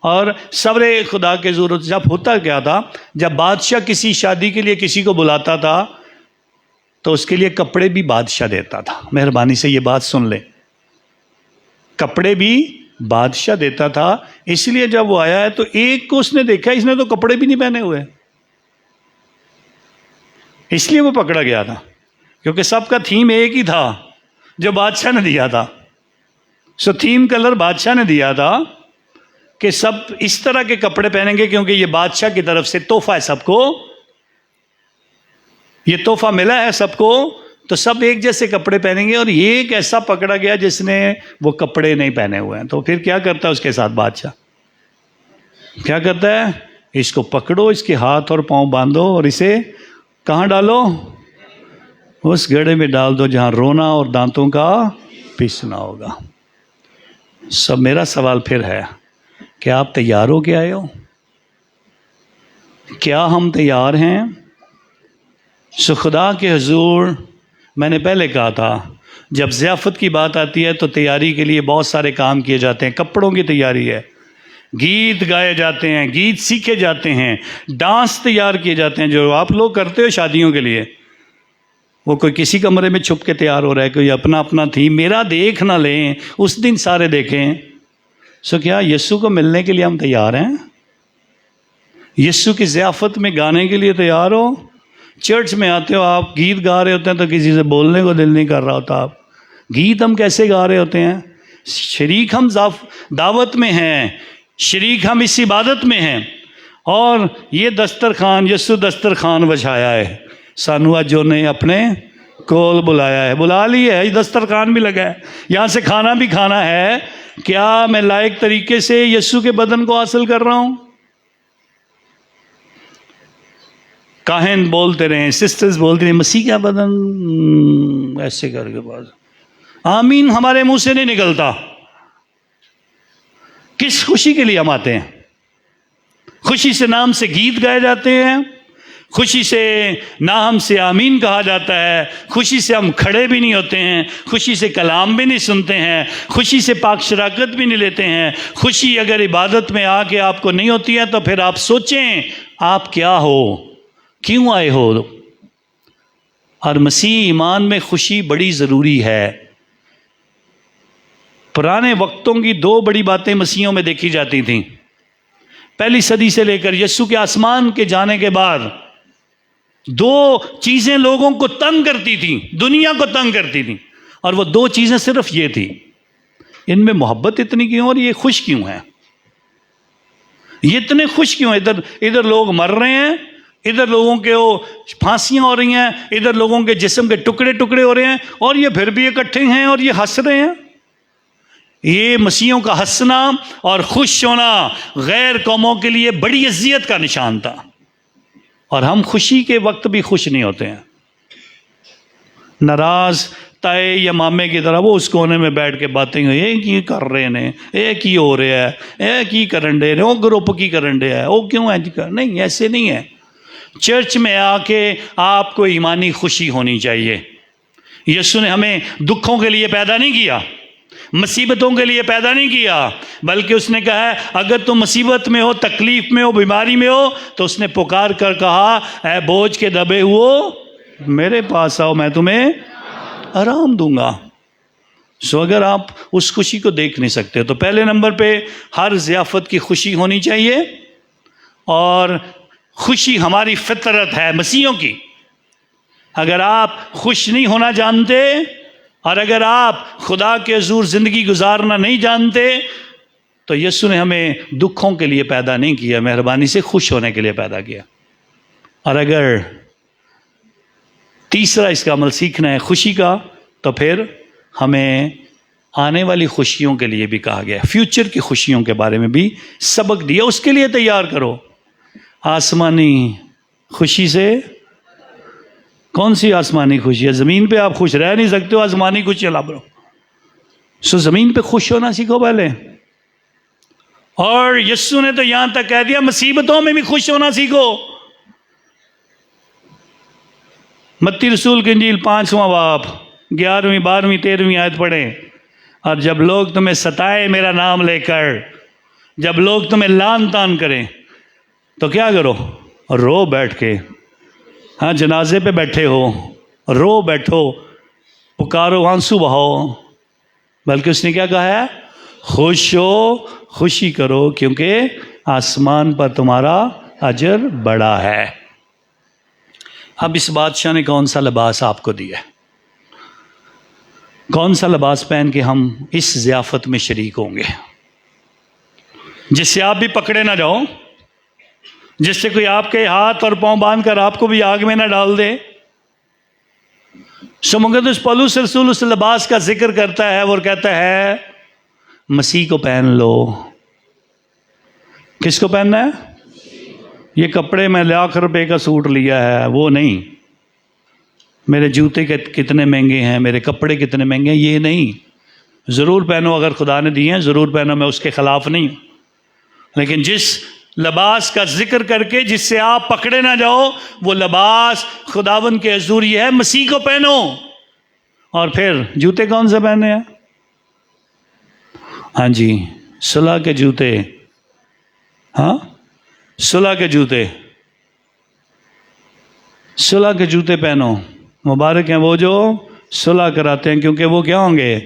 اور سورے خدا کے ضرورت جب ہوتا کیا تھا، جب بادشاہ کسی شادی کے لیے کسی کو بلاتا تھا تو اس کے لیے کپڑے بھی بادشاہ دیتا تھا۔ مہربانی سے یہ بات سن لیں، کپڑے بھی بادشاہ دیتا تھا۔ اس لیے جب وہ آیا ہے تو ایک کو اس نے دیکھا، اس نے تو کپڑے بھی نہیں پہنے ہوئے، اس لیے وہ پکڑا گیا تھا، کیونکہ سب کا تھیم ایک ہی تھا جو بادشاہ نے دیا تھا۔ تھیم کلر بادشاہ نے دیا تھا کہ سب اس طرح کے کپڑے پہنیں گے، کیونکہ یہ بادشاہ کی طرف سے تحفہ ہے، سب کو یہ تحفہ ملا ہے سب کو، تو سب ایک جیسے کپڑے پہنیں گے۔ اور یہ ایک ایسا پکڑا گیا جس نے وہ کپڑے نہیں پہنے ہوئے ہیں، تو پھر کیا کرتا ہے اس کے ساتھ بادشاہ؟ کیا کرتا ہے؟ اس کو پکڑو، اس کے ہاتھ اور پاؤں باندھو، اور اسے کہاں ڈالو؟ اس گڑھے میں ڈال دو جہاں رونا اور دانتوں کا پیسنا ہوگا۔ سب میرا سوال پھر ہے، کیا آپ تیار ہو کے آئے ہو؟ کیا ہم تیار ہیں؟ خدا کے حضور، میں نے پہلے کہا تھا جب ضیافت کی بات آتی ہے تو تیاری کے لیے بہت سارے کام کیے جاتے ہیں۔ کپڑوں کی تیاری ہے، گیت گائے جاتے ہیں، گیت سیکھے جاتے ہیں، ڈانس تیار کیے جاتے ہیں جو آپ لوگ کرتے ہو شادیوں کے لیے۔ وہ کوئی کسی کمرے میں چھپ کے تیار ہو رہا ہے، کوئی اپنا اپنا تھیم، میرا دیکھ نہ لیں، اس دن سارے دیکھیں۔ کیا یسوع کو ملنے کے لیے ہم تیار ہیں؟ یسوع کی ضیافت میں گانے کے لیے تیار ہو؟ چرچ میں آتے ہو، آپ گیت گا رہے ہوتے ہیں تو کسی سے بولنے کو دل نہیں کر رہا ہوتا۔ آپ گیت ہم کیسے گا رہے ہوتے ہیں؟ شریک ہم دعوت میں ہیں، شریک ہم اس عبادت میں ہیں، اور یہ دسترخوان، یسوع دسترخوان بچھایا ہے، سانو اجو نے اپنے کول بلایا ہے، بلا لی ہے، یہ دسترخوان بھی لگا ہے، یہاں سے کھانا بھی کھانا ہے۔ کیا میں لائق طریقے سے یسوع کے بدن کو حاصل کر رہا ہوں؟ کاہن بولتے رہیں، سسٹرز بولتے رہیں مسیح کا بدن، ایسے کر کے بعض آمین ہمارے منہ سے نہیں نکلتا۔ کس خوشی کے لیے ہم آتے ہیں؟ خوشی سے نام سے گیت گائے جاتے ہیں، خوشی سے نام سے آمین کہا جاتا ہے، خوشی سے ہم کھڑے بھی نہیں ہوتے ہیں، خوشی سے کلام بھی نہیں سنتے ہیں، خوشی سے پاک شراکت بھی نہیں لیتے ہیں۔ خوشی اگر عبادت میں آ کے آپ کو نہیں ہوتی ہے تو پھر آپ سوچیں آپ کیا ہو، کیوں آئے ہو؟ اور مسیح ایمان میں خوشی بڑی ضروری ہے۔ پرانے وقتوں کی 2 بڑی باتیں مسیحوں میں دیکھی جاتی تھیں۔ پہلی صدی سے لے کر یسوع کے آسمان کے جانے کے بعد 2 چیزیں لوگوں کو تنگ کرتی تھیں، دنیا کو تنگ کرتی تھیں، اور وہ 2 چیزیں صرف یہ تھی، ان میں محبت اتنی کیوں اور یہ خوش کیوں ہیں؟ یہ اتنے خوش کیوں ہیں؟ ادھر لوگ مر رہے ہیں، ادھر لوگوں کے وہ پھانسیاں ہو رہی ہیں، ادھر لوگوں کے جسم کے ٹکڑے ٹکڑے ہو رہے ہیں، اور یہ پھر بھی اکٹھے ہیں اور یہ ہنس رہے ہیں۔ یہ مسیحوں کا ہنسنا اور خوش ہونا غیر قوموں کے لیے بڑی اذیت کا نشان تھا، اور ہم خوشی کے وقت بھی خوش نہیں ہوتے ہیں۔ ناراض تائے یا مامے کی طرح وہ اس کونے میں بیٹھ کے باتیں ہوئی، یہ کی کر رہے ہیں، یہ کی ہو رہا ہے، یہ کی کرن دے رہے، وہ گروپ کی کرن دے ہے، وہ کیوں ہے؟ نہیں، ایسے نہیں ہے۔ چرچ میں آ کے آپ کو ایمانی خوشی ہونی چاہیے۔ یسوع نے ہمیں دکھوں کے لیے پیدا نہیں کیا، مصیبتوں کے لیے پیدا نہیں کیا، بلکہ اس نے کہا ہے اگر تم مصیبت میں ہو، تکلیف میں ہو، بیماری میں ہو، تو اس نے پکار کر کہا اے بوجھ کے دبے ہو میرے پاس آؤ، میں تمہیں آرام دوں گا۔ سو اگر آپ اس خوشی کو دیکھ نہیں سکتے تو پہلے نمبر پہ ہر ضیافت کی خوشی ہونی چاہیے، اور خوشی ہماری فطرت ہے مسیحیوں کی۔ اگر آپ خوش نہیں ہونا جانتے، اور اگر آپ خدا کے حضور زندگی گزارنا نہیں جانتے، تو یسوع نے ہمیں دکھوں کے لیے پیدا نہیں کیا، مہربانی سے خوش ہونے کے لیے پیدا کیا۔ اور اگر تیسرا اس کا عمل سیکھنا ہے خوشی کا، تو پھر ہمیں آنے والی خوشیوں کے لیے بھی کہا گیا، فیوچر کی خوشیوں کے بارے میں بھی سبق دیا، اس کے لیے تیار کرو۔ آسمانی خوشی سے، کون سی آسمانی خوشی ہے؟ زمین پہ آپ خوش رہ نہیں سکتے ہو، آسمانی خوشی لاب رہو۔ سو زمین پہ خوش ہونا سیکھو پہلے، اور یسوع نے تو یہاں تک کہہ دیا مصیبتوں میں بھی خوش ہونا سیکھو۔ متی رسول کی انجیل 5واں باب 11ویں 12ویں 13ویں آیت پڑھیں۔ اور جب لوگ تمہیں ستائے میرا نام لے کر، جب لوگ تمہیں لان تان کریں، تو کیا کرو؟ رو بیٹھ کے۔ ہاں، جنازے پہ بیٹھے ہو، رو بیٹھو، پکارو، آنسو بہاؤ، بلکہ اس نے کیا کہا ہے؟ خوش ہو، خوشی کرو، کیونکہ آسمان پر تمہارا اجر بڑا ہے۔ اب اس بادشاہ نے کون سا لباس آپ کو دیا؟ کون سا لباس پہن کے ہم اس ضیافت میں شریک ہوں گے، جس سے آپ بھی پکڑے نہ جاؤ، جس سے کوئی آپ کے ہاتھ اور پاؤں باندھ کر آپ کو بھی آگ میں نہ ڈال دے؟ سو مقدس پولس رسول اس لباس کا ذکر کرتا ہے، اور کہتا ہے مسیح کو پہن لو۔ کس کو پہننا ہے؟ یہ کپڑے میں ₹1,00,000 کا سوٹ لیا ہے وہ نہیں، میرے جوتے کتنے مہنگے ہیں، میرے کپڑے کتنے مہنگے ہیں، یہ نہیں۔ ضرور پہنو، اگر خدا نے دیے ہیں ضرور پہنو، میں اس کے خلاف نہیں ہوں، لیکن جس لباس کا ذکر کر کے جس سے آپ پکڑے نہ جاؤ، وہ لباس خداوند کے حضور یہ ہے، مسیح کو پہنو۔ اور پھر جوتے کون سے پہنے ہیں؟ ہاں جی، صلح کے جوتے، ہاں صلح کے جوتے، صلح کے جوتے پہنو۔ مبارک ہیں وہ جو صلح کراتے ہیں، کیونکہ وہ کیا ہوں گے؟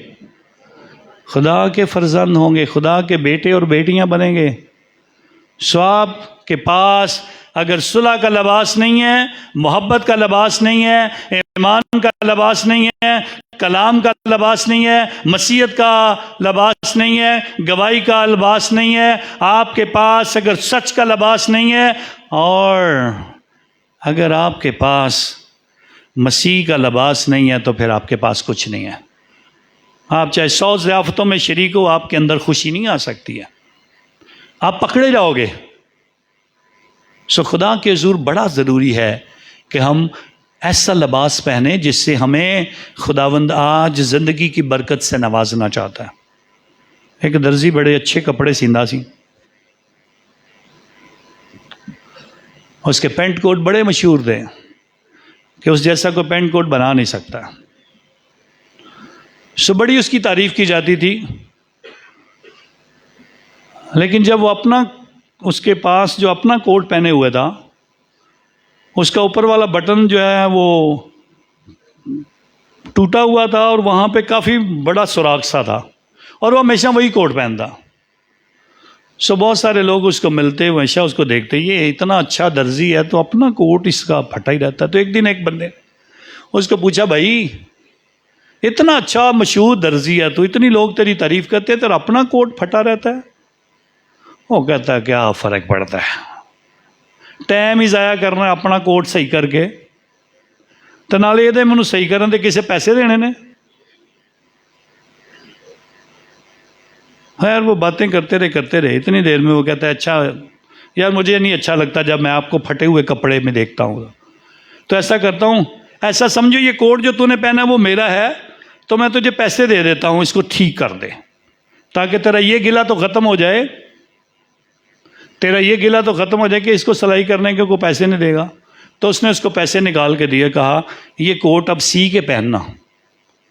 خدا کے فرزند ہوں گے، خدا کے بیٹے اور بیٹیاں بنیں گے۔ سو آپ کے پاس اگر صلح کا لباس نہیں ہے، محبت کا لباس نہیں ہے، ایمان کا لباس نہیں ہے، کلام کا لباس نہیں ہے، مسیحت کا لباس نہیں ہے، گواہی کا لباس نہیں ہے، آپ کے پاس اگر سچ کا لباس نہیں ہے، اور اگر آپ کے پاس مسیح کا لباس نہیں ہے، تو پھر آپ کے پاس کچھ نہیں ہے۔ آپ چاہے 100 ضیافتوں میں شریک ہو، آپ کے اندر خوشی نہیں آ سکتی ہے، آپ پکڑے جاؤ گے۔ سو خدا کے حضور بڑا ضروری ہے کہ ہم ایسا لباس پہنے جس سے ہمیں خداوند آج زندگی کی برکت سے نوازنا چاہتا ہے۔ ایک درزی بڑے اچھے کپڑے سیندا سی، اس کے پینٹ کوٹ بڑے مشہور تھے کہ اس جیسا کوئی پینٹ کوٹ بنا نہیں سکتا، سو بڑی اس کی تعریف کی جاتی تھی۔ لیکن جب وہ اس کے پاس جو اپنا کوٹ پہنے ہوئے تھا، اس کا اوپر والا بٹن جو ہے وہ ٹوٹا ہوا تھا، اور وہاں پہ کافی بڑا سوراخ سا تھا، اور وہ ہمیشہ وہی کوٹ پہنتا۔ سو بہت سارے لوگ اس کو ملتے، ہمیشہ اس کو دیکھتے، یہ اتنا اچھا درزی ہے تو اپنا کوٹ اس کا پھٹا ہی رہتا ہے۔ تو ایک دن ایک بندے اس کو پوچھا، بھائی اتنا اچھا مشہور درزی ہے تو اتنی لوگ تیری تعریف کرتے ہیں، تو اپنا کوٹ پھٹا رہتا ہے؟ وہ کہتا ہے کیا فرق پڑتا ہے، ٹائم ہی ضائع کرنا ہے اپنا کوٹ صحیح کر کے، تو نالے یہ مینوں صحیح کرن دے کسے پیسے دینے نے۔ خیر وہ باتیں کرتے رہے، اتنی دیر میں وہ کہتا ہے اچھا یار مجھے نہیں اچھا لگتا جب میں آپ کو پھٹے ہوئے کپڑے میں دیکھتا ہوں، تو ایسا کرتا ہوں، ایسا سمجھو یہ کوٹ جو تو نے پہنا ہے وہ میرا ہے، تو میں تجھے پیسے دے دیتا ہوں، اس کو ٹھیک کر دے، تاکہ تیرا یہ گلہ تو ختم ہو جائے، کہ اس کو سلائی کرنے کے کوئی پیسے نہیں دے گا۔ تو اس نے اس کو پیسے نکال کے دیے، کہا یہ کوٹ اب سی کے پہننا۔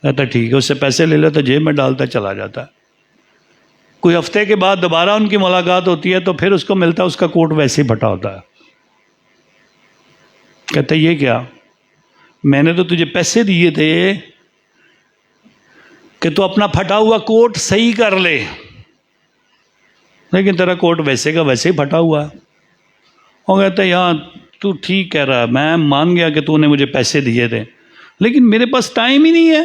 کہتا ٹھیک ہے، اس سے پیسے لے لیتا، جیب میں ڈالتا، چلا جاتا ہے۔ کوئی ہفتے کے بعد دوبارہ ان کی ملاقات ہوتی ہے تو پھر اس کو ملتا ہے اس کا کوٹ ویسے ہی پھٹا ہوتا ہے۔ کہتا یہ کیا، میں نے تو تجھے پیسے دیے تھے کہ تو اپنا پھٹا ہوا کوٹ صحیح کر لے، لیکن تیرا کوٹ ویسے کا ویسے ہی پھٹا ہوا ہے۔ وہ کہتا ہے یار تو ٹھیک کہہ رہا ہے، میں مان گیا کہ تو نے مجھے پیسے دیے تھے، لیکن میرے پاس ٹائم ہی نہیں ہے،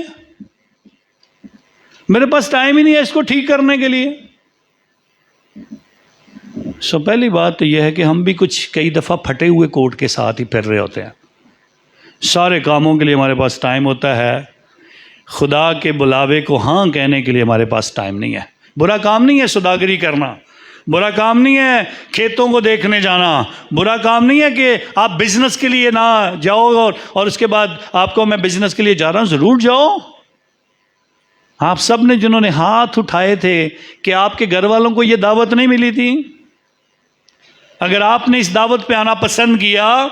اس کو ٹھیک کرنے کے لیے۔ پہلی بات تو یہ ہے کہ ہم بھی کئی دفعہ پھٹے ہوئے کوٹ کے ساتھ ہی پھر رہے ہوتے ہیں۔ سارے کاموں کے لیے ہمارے پاس ٹائم ہوتا ہے، خدا کے بلاوے کو ہاں کہنے کے لیے ہمارے پاس ٹائم نہیں ہے۔ برا کام نہیں ہے سوداگری کرنا، برا کام نہیں ہے کھیتوں کو دیکھنے جانا، برا کام نہیں ہے کہ آپ بزنس کے لیے نہ جاؤ اور اس کے بعد آپ کو میں بزنس کے لیے جا رہا ہوں، ضرور جاؤ۔ آپ سب نے جنہوں نے ہاتھ اٹھائے تھے کہ آپ کے گھر والوں کو یہ دعوت نہیں ملی تھی، اگر آپ نے اس دعوت پہ آنا پسند کیا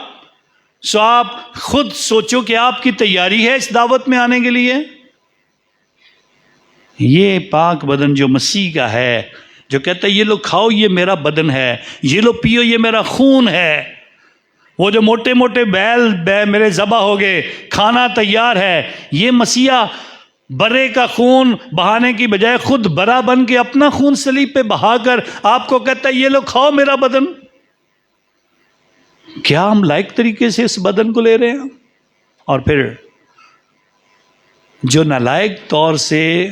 تو آپ خود سوچو کہ آپ کی تیاری ہے اس دعوت میں آنے کے لیے۔ یہ پاک بدن جو مسیح کا ہے، جو کہتا ہے یہ لو کھاؤ یہ میرا بدن ہے، یہ لو پیو یہ میرا خون ہے، وہ جو موٹے موٹے بیل میرے ذبح ہو گئے، کھانا تیار ہے، یہ مسیحا برے کا خون بہانے کی بجائے خود برا بن کے اپنا خون صلیب پہ بہا کر آپ کو کہتا ہے یہ لو کھاؤ میرا بدن۔ کیا ہم لائق طریقے سے اس بدن کو لے رہے ہیں؟ اور پھر جو نالائق طور سے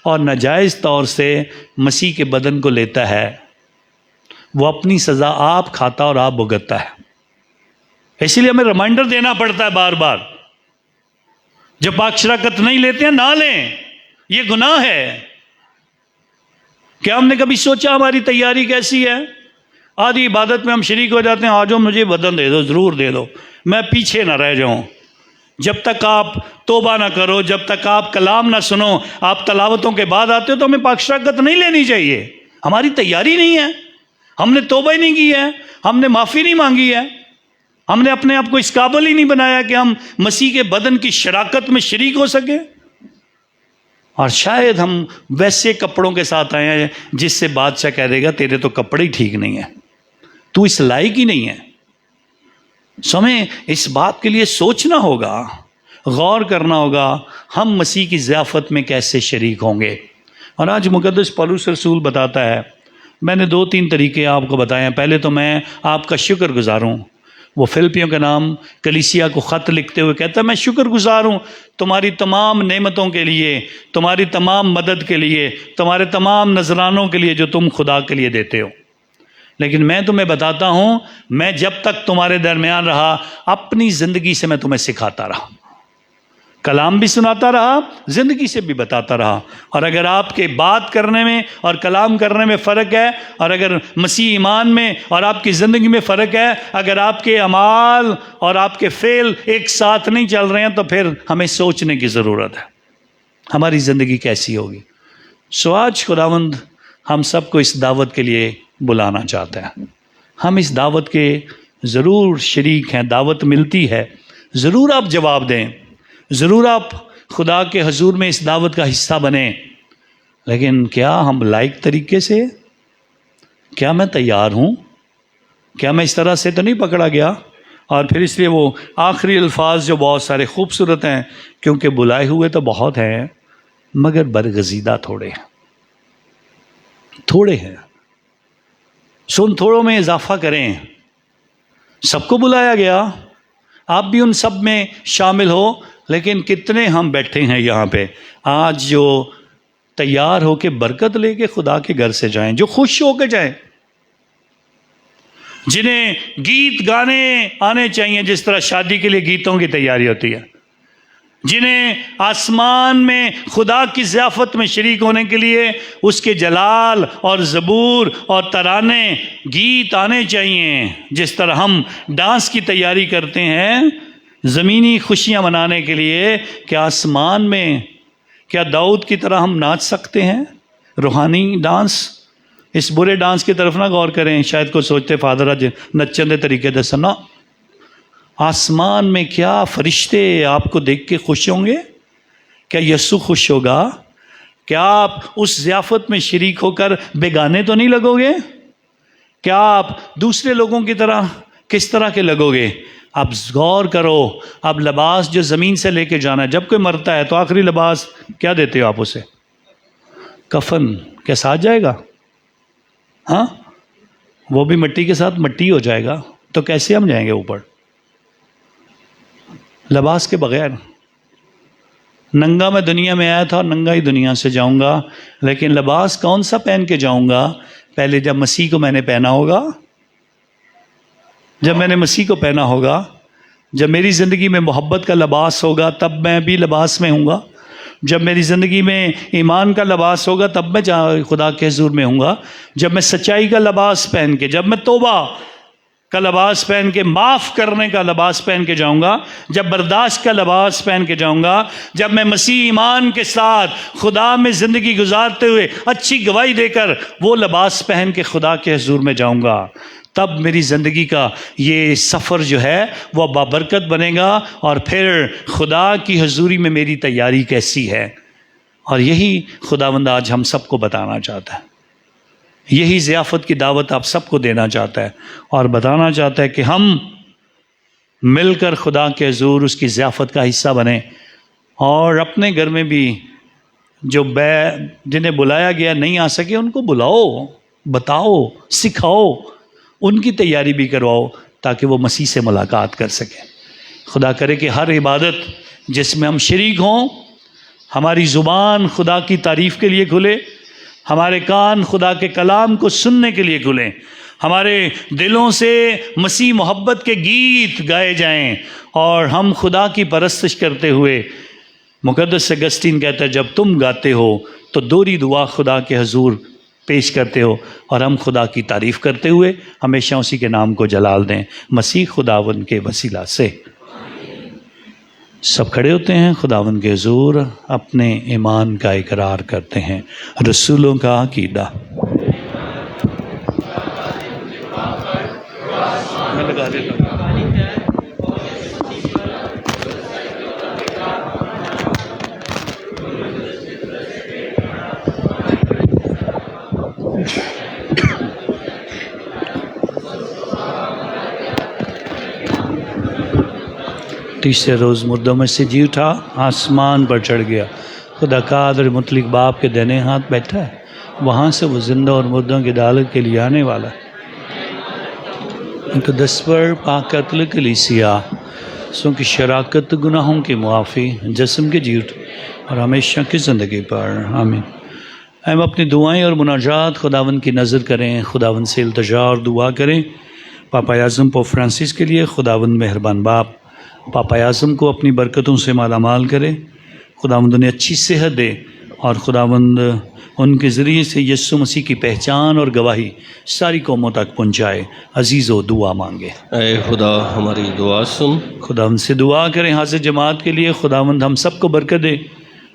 اور ناجائز طور سے مسیح کے بدن کو لیتا ہے وہ اپنی سزا آپ کھاتا اور آپ بھگتتا ہے۔ اسی لیے ہمیں ریمائنڈر دینا پڑتا ہے بار بار، جب پاک شراکت نہیں لیتے ہیں نہ لیں، یہ گناہ ہے۔ کیا ہم نے کبھی سوچا ہماری تیاری کیسی ہے؟ آدھی عبادت میں ہم شریک ہو جاتے ہیں، آجو مجھے بدن دے دو، ضرور دے دو، میں پیچھے نہ رہ جاؤں۔ جب تک آپ توبہ نہ کرو، جب تک آپ کلام نہ سنو، آپ تلاوتوں کے بعد آتے ہو تو ہمیں پاک شراکت نہیں لینی چاہیے۔ ہماری تیاری نہیں ہے، ہم نے توبہ ہی نہیں کی ہے، ہم نے معافی نہیں مانگی ہے، ہم نے اپنے آپ کو اس قابل ہی نہیں بنایا کہ ہم مسیح کے بدن کی شراکت میں شریک ہو سکے۔ اور شاید ہم ویسے کپڑوں کے ساتھ آئے ہیں جس سے بادشاہ کہہ دے گا تیرے تو کپڑے ہی ٹھیک نہیں ہیں، تو اس لائق ہی نہیں ہے۔ ہمیں اس بات کے لیے سوچنا ہوگا، غور کرنا ہوگا ہم مسیح کی ضیافت میں کیسے شریک ہوں گے۔ اور آج مقدس پولس رسول بتاتا ہے، میں نے 2-3 طریقے آپ کو بتائے ہیں۔ پہلے تو میں آپ کا شکر گزار ہوں۔ وہ فلپیوں کے نام کلیسیا کو خط لکھتے ہوئے کہتا ہے میں شکر گزار ہوں تمہاری تمام نعمتوں کے لیے، تمہاری تمام مدد کے لیے، تمہارے تمام نذرانوں کے لیے جو تم خدا کے لیے دیتے ہو۔ لیکن میں تمہیں بتاتا ہوں، میں جب تک تمہارے درمیان رہا اپنی زندگی سے میں تمہیں سکھاتا رہا، کلام بھی سناتا رہا، زندگی سے بھی بتاتا رہا۔ اور اگر آپ کے بات کرنے میں اور کلام کرنے میں فرق ہے، اور اگر مسیح ایمان میں اور آپ کی زندگی میں فرق ہے، اگر آپ کے اعمال اور آپ کے فعل ایک ساتھ نہیں چل رہے ہیں، تو پھر ہمیں سوچنے کی ضرورت ہے ہماری زندگی کیسی ہوگی۔ آج خداوند ہم سب کو اس دعوت کے لیے بلانا چاہتا ہے۔ ہم اس دعوت کے ضرور شریک ہیں، دعوت ملتی ہے، ضرور آپ جواب دیں، ضرور آپ خدا کے حضور میں اس دعوت کا حصہ بنیں۔ لیکن کیا ہم لائق طریقے سے، کیا میں تیار ہوں؟ کیا میں اس طرح سے تو نہیں پکڑا گیا؟ اور پھر اس لیے وہ آخری الفاظ جو بہت سارے خوبصورت ہیں، کیونکہ بلائے ہوئے تو بہت ہیں مگر برگزیدہ تھوڑے ہیں، تھوڑے ہیں، سن تھوڑوں میں اضافہ کریں۔ سب کو بلایا گیا، آپ بھی ان سب میں شامل ہو، لیکن کتنے ہم بیٹھے ہیں یہاں پہ آج جو تیار ہو کے برکت لے کے خدا کے گھر سے جائیں، جو خوش ہو کے جائیں۔ جنہیں گیت گانے آنے چاہیے جس طرح شادی کے لیے گیتوں کی تیاری ہوتی ہے، جنہیں آسمان میں خدا کی ضیافت میں شریک ہونے کے لیے اس کے جلال اور زبور اور ترانے گیت آنے چاہیے، جس طرح ہم ڈانس کی تیاری کرتے ہیں زمینی خوشیاں منانے کے لیے، کہ آسمان میں کیا داؤد کی طرح ہم ناچ سکتے ہیں روحانی ڈانس؟ اس برے ڈانس کی طرف نہ غور کریں، شاید کوئی سوچتے فادر اج نچن دے طریقے دے سنا، آسمان میں کیا فرشتے آپ کو دیکھ کے خوش ہوں گے؟ کیا یسوع خوش ہوگا؟ کیا آپ اس ضیافت میں شریک ہو کر بیگانے تو نہیں لگو گے؟ کیا آپ دوسرے لوگوں کی طرح کس طرح کے لگو گے؟ اب غور کرو، اب لباس جو زمین سے لے کے جانا ہے، جب کوئی مرتا ہے تو آخری لباس کیا دیتے ہو آپ اسے؟ کفن۔ کیا ساتھ جائے گا؟ ہاں، وہ بھی مٹی کے ساتھ مٹی ہو جائے گا، تو کیسے ہم جائیں گے اوپر لباس کے بغیر؟ ننگا میں دنیا میں آیا تھا اور ننگا ہی دنیا سے جاؤں گا، لیکن لباس کون سا پہن کے جاؤں گا؟ پہلے جب مسیح کو میں نے پہنا ہوگا، جب میں نے مسیح کو پہنا ہوگا، جب میری زندگی میں محبت کا لباس ہوگا تب میں بھی لباس میں ہوں گا، جب میری زندگی میں ایمان کا لباس ہوگا تب میں خدا کے حضور میں ہوں گا، جب میں سچائی کا لباس پہن کے، جب میں توبہ کا لباس پہن کے، معاف کرنے کا لباس پہن کے جاؤں گا، جب برداشت کا لباس پہن کے جاؤں گا، جب میں مسیح ایمان کے ساتھ خدا میں زندگی گزارتے ہوئے اچھی گواہی دے کر وہ لباس پہن کے خدا کے حضور میں جاؤں گا، تب میری زندگی کا یہ سفر جو ہے وہ بابرکت بنے گا، اور پھر خدا کی حضوری میں میری تیاری کیسی ہے۔ اور یہی خداوند آج ہم سب کو بتانا چاہتا ہے، یہی ضیافت کی دعوت آپ سب کو دینا چاہتا ہے، اور بتانا چاہتا ہے کہ ہم مل کر خدا کے حضور اس کی ضیافت کا حصہ بنیں، اور اپنے گھر میں بھی جو جنہیں بلایا گیا نہیں آ سکے ان کو بلاؤ، بتاؤ، سکھاؤ، ان کی تیاری بھی کرواؤ تاکہ وہ مسیح سے ملاقات کر سکیں۔ خدا کرے کہ ہر عبادت جس میں ہم شریک ہوں، ہماری زبان خدا کی تعریف کے لیے کھلے، ہمارے کان خدا کے کلام کو سننے کے لیے کھلیں، ہمارے دلوں سے مسیح محبت کے گیت گائے جائیں، اور ہم خدا کی پرستش کرتے ہوئے، مقدس اگسطین کہتا ہے جب تم گاتے ہو تو دوہری دعا خدا کے حضور پیش کرتے ہو، اور ہم خدا کی تعریف کرتے ہوئے ہمیشہ اسی کے نام کو جلال دیں، مسیح خداوند کے وسیلہ سے۔ سب کھڑے ہوتے ہیں، خداوند کے حضور اپنے ایمان کا اقرار کرتے ہیں۔ رسولوں کا عقیدہ۔ میں لگا دیتا ہوں۔ تیسرے روز مردوں میں سے جی اٹھا، آسمان پر چڑھ گیا، خدا قادر مطلق باپ کے دائنے ہاتھ بیٹھا ہے، وہاں سے وہ زندہ اور مردوں کی عدالت کے لیے آنے والا ہے۔ مقدس پر پاک قتل کلیسیا سو کی شراکت، گناہوں کی معافی، جسم کے جیوٹ اور ہمیشہ کی زندگی پر آمین۔ ہم اپنی دعائیں اور مناجات خداوند کی نظر کریں، خداوند سے التجا اور دعا کریں۔ پاپا اعظم پوپ فرانسس کے لیے خداوند مہربان باپ پاپا اعظم کو اپنی برکتوں سے مالا مال کرے، خداوند انہیں اچھی صحت دے، اور خداوند ان کے ذریعے سے یسوع مسیح کی پہچان اور گواہی ساری قوموں تک پہنچائے۔ عزیز و دعا مانگے۔ اے خدا ہماری دعا سن۔ خداوند سے دعا کریں حاضر جماعت کے لیے، خداوند ہم سب کو برکت دے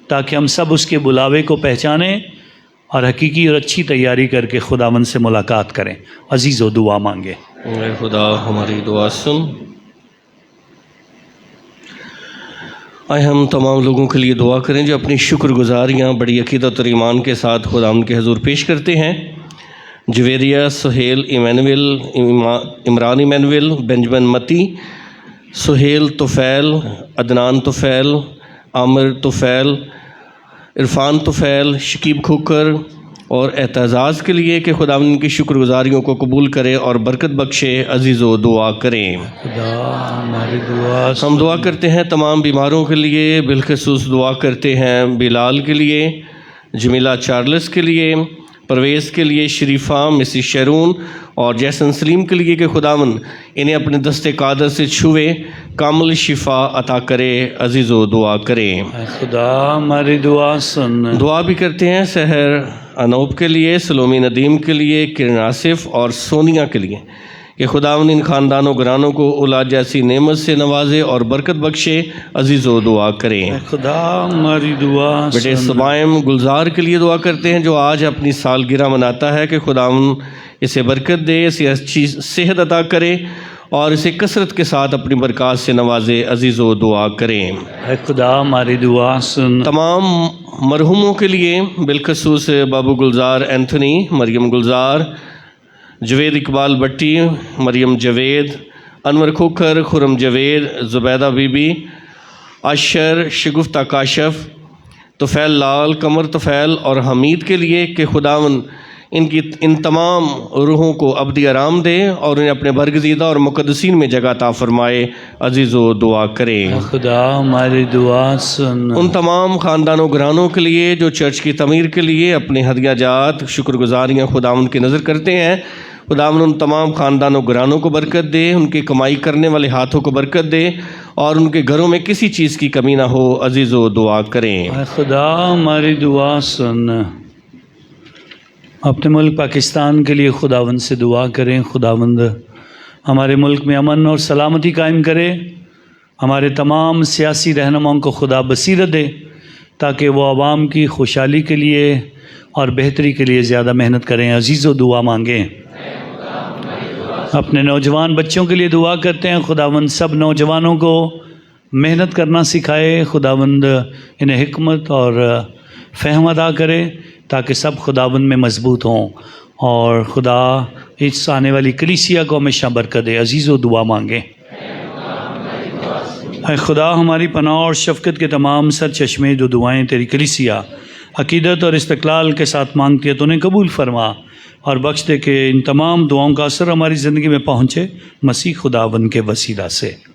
تاکہ ہم سب اس کے بلاوے کو پہچانیں اور حقیقی اور اچھی تیاری کر کے خداوند سے ملاقات کریں۔ عزیز و دعا مانگے۔ اے خدا ہماری دعا سن۔ آئے ہم تمام لوگوں کے لیے دعا کریں جو اپنی شکر گزاریاں بڑی عقیدت اور ایمان کے ساتھ خداوند کے حضور پیش کرتے ہیں۔ جویریہ، سہیل ایمینویل، عمران ایمینویل، بنجمن متی، سہیل طفیل، عدنان طفیل، عامر طفیل، عرفان طفیل، شکیب کھوکر اور اعتزاز کے لیے کہ خداوند کی شکر گزاریوں کو قبول کرے اور برکت بخشے۔ عزیز و دعا کریں۔ خدا ہماری دعا ہم دعا کرتے ہیں تمام بیماروں کے لیے، بالخصوص دعا کرتے ہیں بلال کے لیے، جمیلہ چارلس کے لیے، پرویز کے لیے، شریفہ، مسز شیرون اور جیسن سلیم کے لیے کہ خداوند انہیں اپنے دست قادر سے چھوئے، کامل شفا عطا کرے۔ عزیز و دعا کریں۔ اے خدا ہماری دعا سن۔ دعا بھی کرتے ہیں سحر انوپ کے لیے، سلومی ندیم کے لیے، کرن آصف اور سونیا کے لیے کہ خداوند ان خاندانوں گرانوں کو اولاد جیسی نعمت سے نوازے اور برکت بخشے۔ عزیز و دعا کریں۔ اے خدا ہماری دعا بیٹے سن۔ سبائم گلزار کے لیے دعا کرتے ہیں جو آج اپنی سالگرہ مناتا ہے کہ خداوند اسے برکت دے، اسے اچھی صحت عطا کرے اور اسے کثرت کے ساتھ اپنی برکات سے نوازے۔ عزیز و دعا کریں۔ اے خدا ہماری دعا سن۔ تمام مرحوموں کے لیے بالخصوص بابو گلزار اینتھنی، مریم گلزار، جوید اقبال بٹی، مریم جوید، انور کھوکھر، خرم جوید، زبیدہ بی بی، اشر، شگفتہ کاشف، طفیل لال، قمر طفیل اور حمید کے لیے کہ خداوند ان تمام روحوں کو ابدی آرام دے اور انہیں اپنے برگزیدہ اور مقدسین میں جگہ عطا فرمائے۔ عزیز و دعا کریں۔ اے خدا ہماری دعا سن۔ ان تمام خاندانوں گرانوں کے لیے جو چرچ کی تعمیر کے لیے اپنے ہدیہ جات، شکر گزاریاں خداوند کی نظر کرتے ہیں، خداوند ان تمام خاندانوں گرانوں کو برکت دے، ان کے کمائی کرنے والے ہاتھوں کو برکت دے اور ان کے گھروں میں کسی چیز کی کمی نہ ہو۔ عزیز و دعا کریں۔ اے خدا ہماری دعا سن۔ اپنے ملک پاکستان کے لیے خداوند سے دعا کریں، خداوند ہمارے ملک میں امن اور سلامتی قائم کرے، ہمارے تمام سیاسی رہنماؤں کو خدا بصیرت دے تاکہ وہ عوام کی خوشحالی کے لیے اور بہتری کے لیے زیادہ محنت کریں۔ عزیز و دعا مانگیں۔ اپنے نوجوان بچوں کے لیے دعا کرتے ہیں، خداوند سب نوجوانوں کو محنت کرنا سکھائے، خداوند انہیں حکمت اور فہم عطا کرے تاکہ سب خداوند میں مضبوط ہوں اور خدا اس آنے والی کلیسیا کو ہمیشہ برکت دے۔ عزیز و دعا مانگیں۔ اے خدا ہماری پناہ اور شفقت کے تمام سر چشمے جو دعائیں تیری کلیسیا عقیدت اور استقلال کے ساتھ مانگتی ہے تو انہیں قبول فرما اور بخش دے کہ ان تمام دعاؤں کا اثر ہماری زندگی میں پہنچے، مسیح خداوند کے وسیلہ سے۔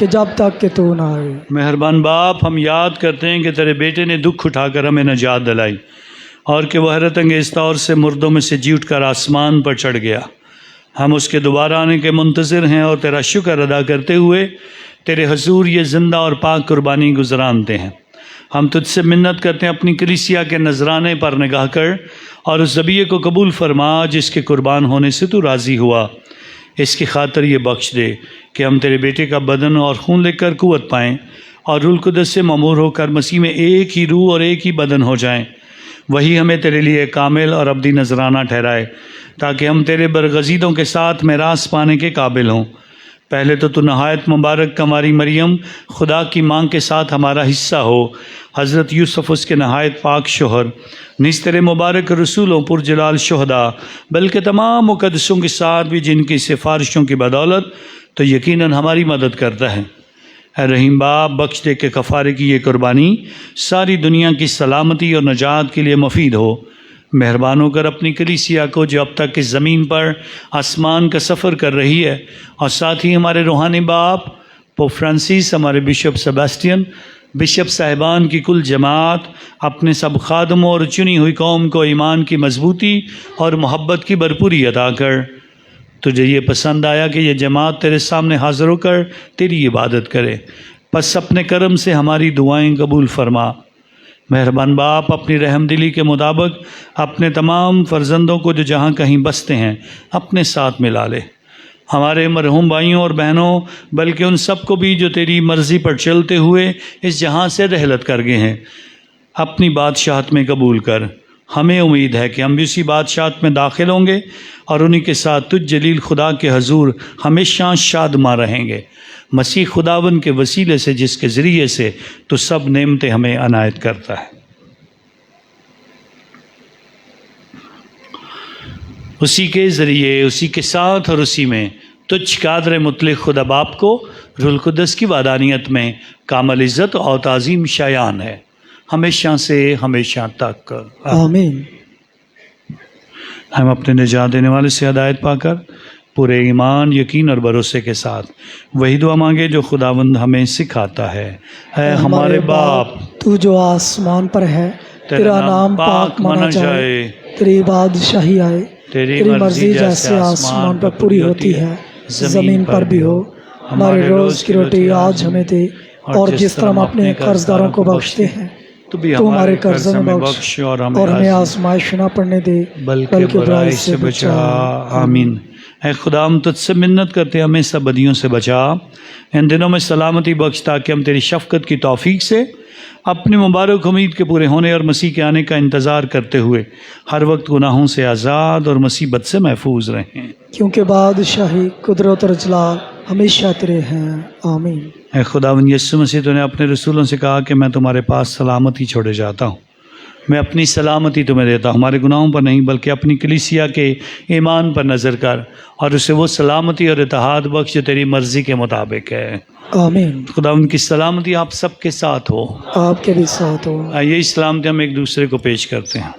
کہ جب تک کہ تو نہ آئے۔ مہربان باپ، ہم یاد کرتے ہیں کہ تیرے بیٹے نے دکھ اٹھا کر ہمیں نجات دلائی اور کہ وہ حیرت انگیز طور سے مردوں میں سے جی اٹھ کر آسمان پر چڑھ گیا۔ ہم اس کے دوبارہ آنے کے منتظر ہیں اور تیرا شکر ادا کرتے ہوئے تیرے حضور یہ زندہ اور پاک قربانی گزرانتے ہیں۔ ہم تجھ سے منت کرتے ہیں اپنی کلیسیا کے نذرانے پر نگاہ کر اور اس ذبیحے کو قبول فرما جس کے قربان ہونے سے تو راضی ہوا۔ اس کی خاطر یہ بخش دے کہ ہم تیرے بیٹے کا بدن اور خون لے کر قوت پائیں اور روح القدس سے مامور ہو کر مسیح میں ایک ہی روح اور ایک ہی بدن ہو جائیں۔ وہی ہمیں تیرے لیے کامل اور ابدی نذرانہ ٹھہرائے تاکہ ہم تیرے برگزیدوں کے ساتھ میراث پانے کے قابل ہوں۔ پہلے تو نہایت مبارک کنواری مریم خدا کی ماں کے ساتھ ہمارا حصہ ہو، حضرت یوسف اس کے نہایت پاک شوہر، نیز تیرے مبارک رسولوں پرجلال شہداء، بلکہ تمام مقدسوں کے ساتھ بھی جن کی سفارشوں کی بدولت تو یقیناً ہماری مدد کرتا ہے۔ اے رحیم باپ، بخش دے کہ کفارے کی یہ قربانی ساری دنیا کی سلامتی اور نجات کے لیے مفید ہو۔ مہربان ہو کر اپنی کلیسیا کو جو اب تک اس زمین پر آسمان کا سفر کر رہی ہے، اور ساتھ ہی ہمارے روحانی باپ پوپ فرانسس، ہمارے بشپ سیباسٹین، بشپ صاحبان کی کل جماعت، اپنے سب خادموں اور چنی ہوئی قوم کو ایمان کی مضبوطی اور محبت کی بھرپوری عطا کر۔ تجھے یہ پسند آیا کہ یہ جماعت تیرے سامنے حاضر ہو کر تیری عبادت کرے، پس اپنے کرم سے ہماری دعائیں قبول فرما۔ مہربان باپ، اپنی رحم دلی کے مطابق اپنے تمام فرزندوں کو جو جہاں کہیں بستے ہیں اپنے ساتھ ملا لے، ہمارے مرحوم بھائیوں اور بہنوں، بلکہ ان سب کو بھی جو تیری مرضی پر چلتے ہوئے اس جہاں سے رحلت کر گئے ہیں، اپنی بادشاہت میں قبول کر۔ ہمیں امید ہے کہ ہم بھی اسی بادشاہت میں داخل ہوں گے اور انہی کے ساتھ تجھ جلیل خدا کے حضور ہمیشہ شادماں رہیں گے، مسیح خداوند کے وسیلے سے جس کے ذریعے سے تو سب نعمتیں ہمیں عنایت کرتا ہے۔ اسی کے ذریعے، اسی کے ساتھ اور اسی میں تجھ قادر مطلق خدا باپ کو روح القدس کی وحدانیت میں کامل عزت اور تعظیم شایان ہے، ہمیشہ سے ہمیشہ تک آمین۔ ہم اپنے نجات دینے والے سے ہدایت پا کر پورے ایمان، یقین اور بھروسے کے ساتھ وہی دعا مانگے جو خداوند ہمیں سکھاتا ہے۔ اے ہمارے باپ، تو جو آسمان پر ہے، تیرا نام پاک مانا جائے، تیری بادشاہی آئے، تیری مرضی جیسے آسمان پر پوری ہوتی ہے زمین پر بھی ہو۔ ہمارے روز کی روٹی آج ہمیں دے، اور جس طرح ہم اپنے قرض داروں کو بخشتے ہیں تو ہمارے قرض میں بخش، اور ہمیں آزمائش نہ پڑنے دے بلکہ برائی سے بچا۔ آمین۔ اے خدا، ہم تجھ سے منت کرتے ہیں ہمیں سب بدیوں سے بچا، ان دنوں میں سلامتی بخش تاکہ ہم تیری شفقت کی توفیق سے اپنی مبارک امید کے پورے ہونے اور مسیح کے آنے کا انتظار کرتے ہوئے ہر وقت گناہوں سے آزاد اور مصیبت سے محفوظ رہیں، کیونکہ بادشاہی، قدرت اور جلال ہمیشہ تیرے ہیں۔ آمین۔ اے خداوند یسوع مسیح، تو نے اپنے رسولوں سے کہا کہ میں تمہارے پاس سلامتی چھوڑے جاتا ہوں، میں اپنی سلامتی تمہیں دیتا ہوں، ہمارے گناہوں پر نہیں بلکہ اپنی کلیسیا کے ایمان پر نظر کر اور اسے وہ سلامتی اور اتحاد بخش جو تیری مرضی کے مطابق ہے۔ آمین۔ خداوند کی سلامتی آپ سب کے ساتھ ہو۔ آپ کے بھی ساتھ ہو۔ آئیے اس سلامتی ہم ایک دوسرے کو پیش کرتے ہیں۔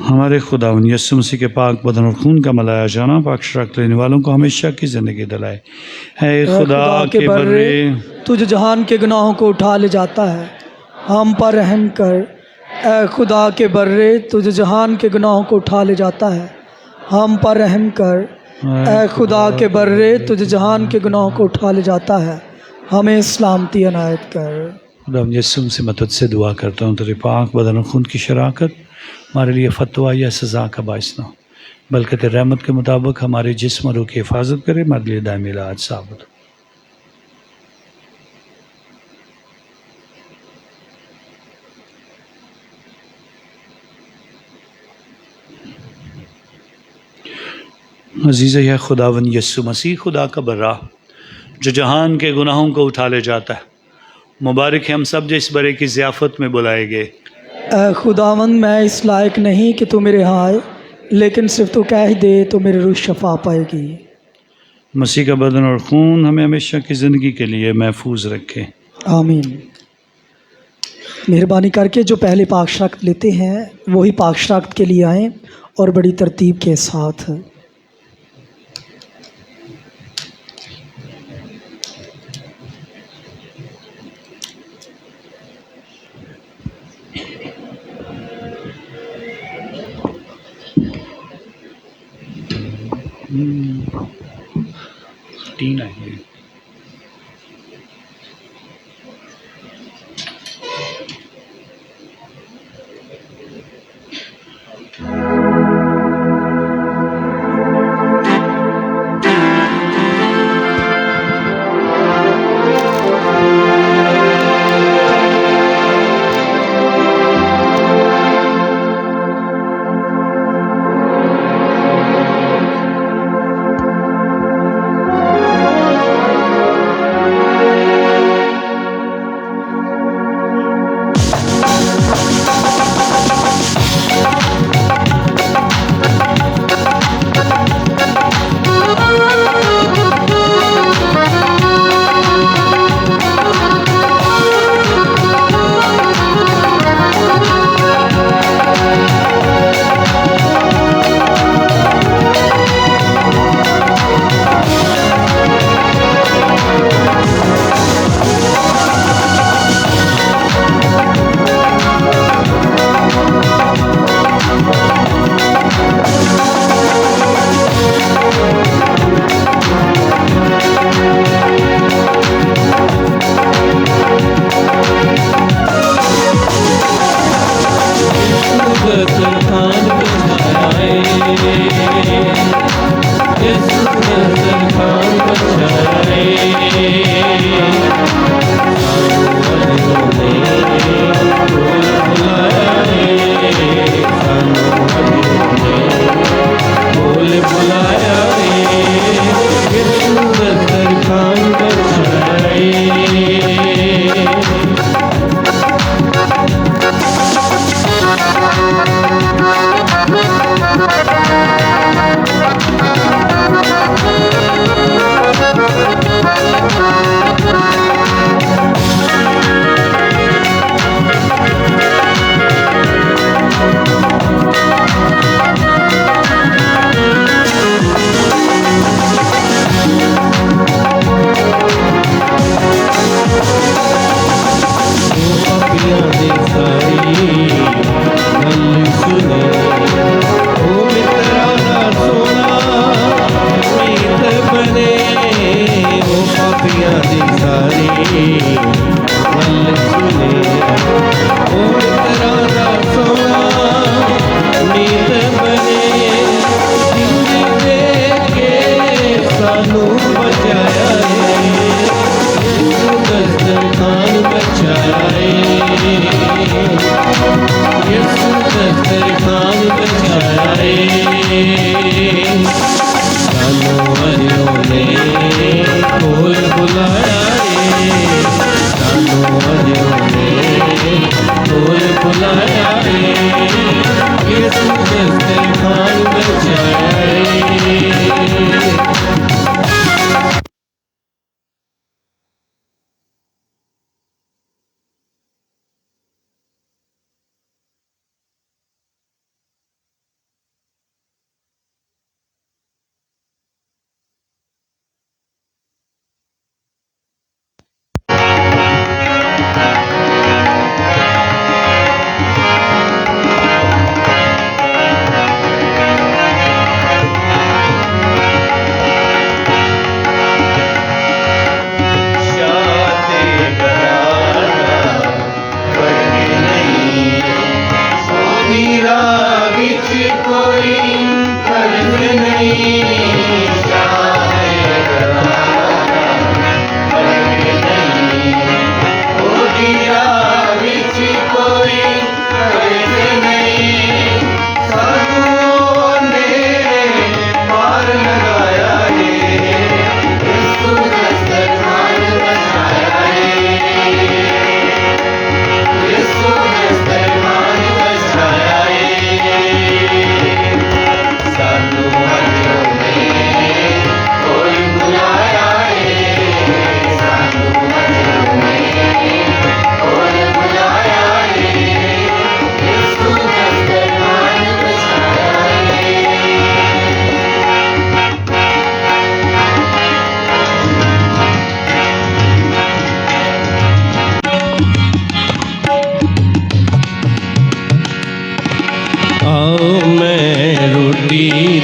ہمارے خداوند یسوع مسیح کے پاک بدن اور خون کا ملایا جانا پاک شرک لینے والوں کو ہمیشہ کی زندگی دلائے۔ اے خدا کے برے، تجھ جہان کے گناہوں کو اٹھا لے جاتا ہے، ہم پر رحم کر۔ اے خدا کے برے، تجھ جہان کے گناہوں کو اٹھا لے جاتا ہے، ہم پر رحم کر۔ اے خدا کے برے، تجھ جہان کے گناہوں کو اٹھا لے جاتا ہے، ہمیں سلامتی عنایت کر۔ خداوند یسوع سے میں تجھ سے دعا کرتا ہوں تیرے پاک بدن اور خون کی شراکت ہمارے لیے فتویٰ یا سزا کا باعث نہ ہو، بلکہ تیرے رحمت کے مطابق ہمارے جسم اور روح کی حفاظت کرے، ہمارے لیے دائمی علاج ثابت ہو۔ عزیز ہے خداوند یسوع مسیح، خدا کا برا جو جہان کے گناہوں کو اٹھا لے جاتا ہے، مبارک ہے ہم سب جو اس برے کی ضیافت میں بلائے گئے۔ اے خداوند، میں اس لائق نہیں کہ تو میرے ہاں آئے، لیکن صرف تو کہہ دے تو میری روح شفا پائے گی۔ مسیح کا بدن اور خون ہمیں ہمیشہ کی زندگی کے لیے محفوظ رکھے۔ آمین۔ مہربانی کر کے جو پہلے پاک شرکت لیتے ہیں وہی پاک شرکت کے لیے آئیں اور بڑی ترتیب کے ساتھ. تین آئیں گے.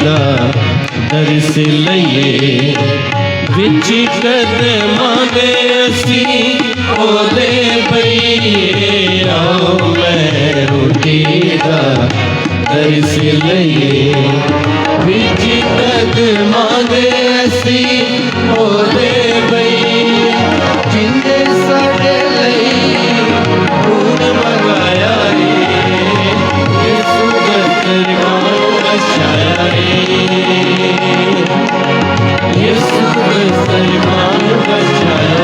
دا درس لئیے وچ قدماں دے اسی او دے پئیے آؤ محروٹی دا درس لئیے وچ قدماں دے اسی او دے پئیے جندے ساڈے لئی خون منگایا یسوع دا دربار بچایا یسوع دا دربار بچایا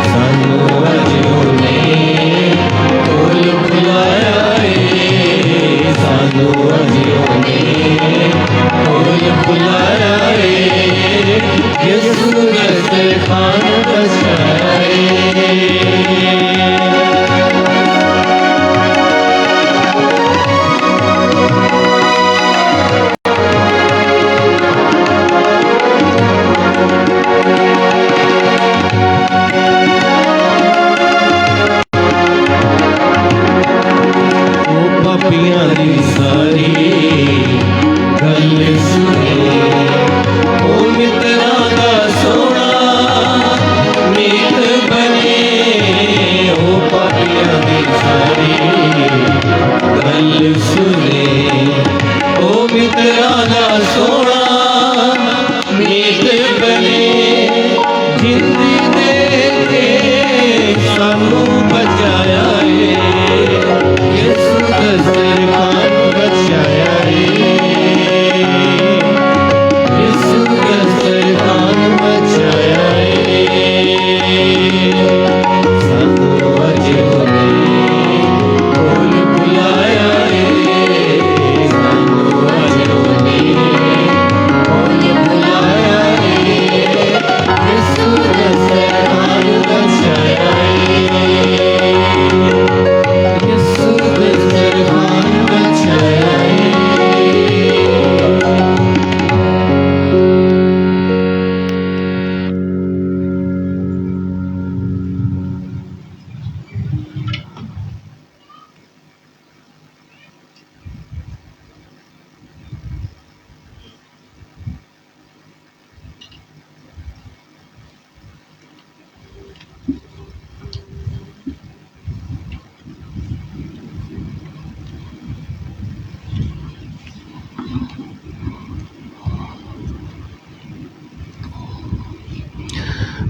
سانو اج اونے کول بلایا سانو اج اونے کول بلایا یسوع دا دربار بچایا پاپیاں دی ساری گل سنی او متراں دا سونا میت بنے او پاپیاں دی ساری گل سنی او متراں دا سونا میت بنے جندی دے کے سانو بچایا یسوع دا دربار بچایا یسوع دا دربار بچایا سانو اج اونے کول بلایا سانو اج اونے کول بلایا یسوع دا دربار بچایا یسوع دا دربار بچایا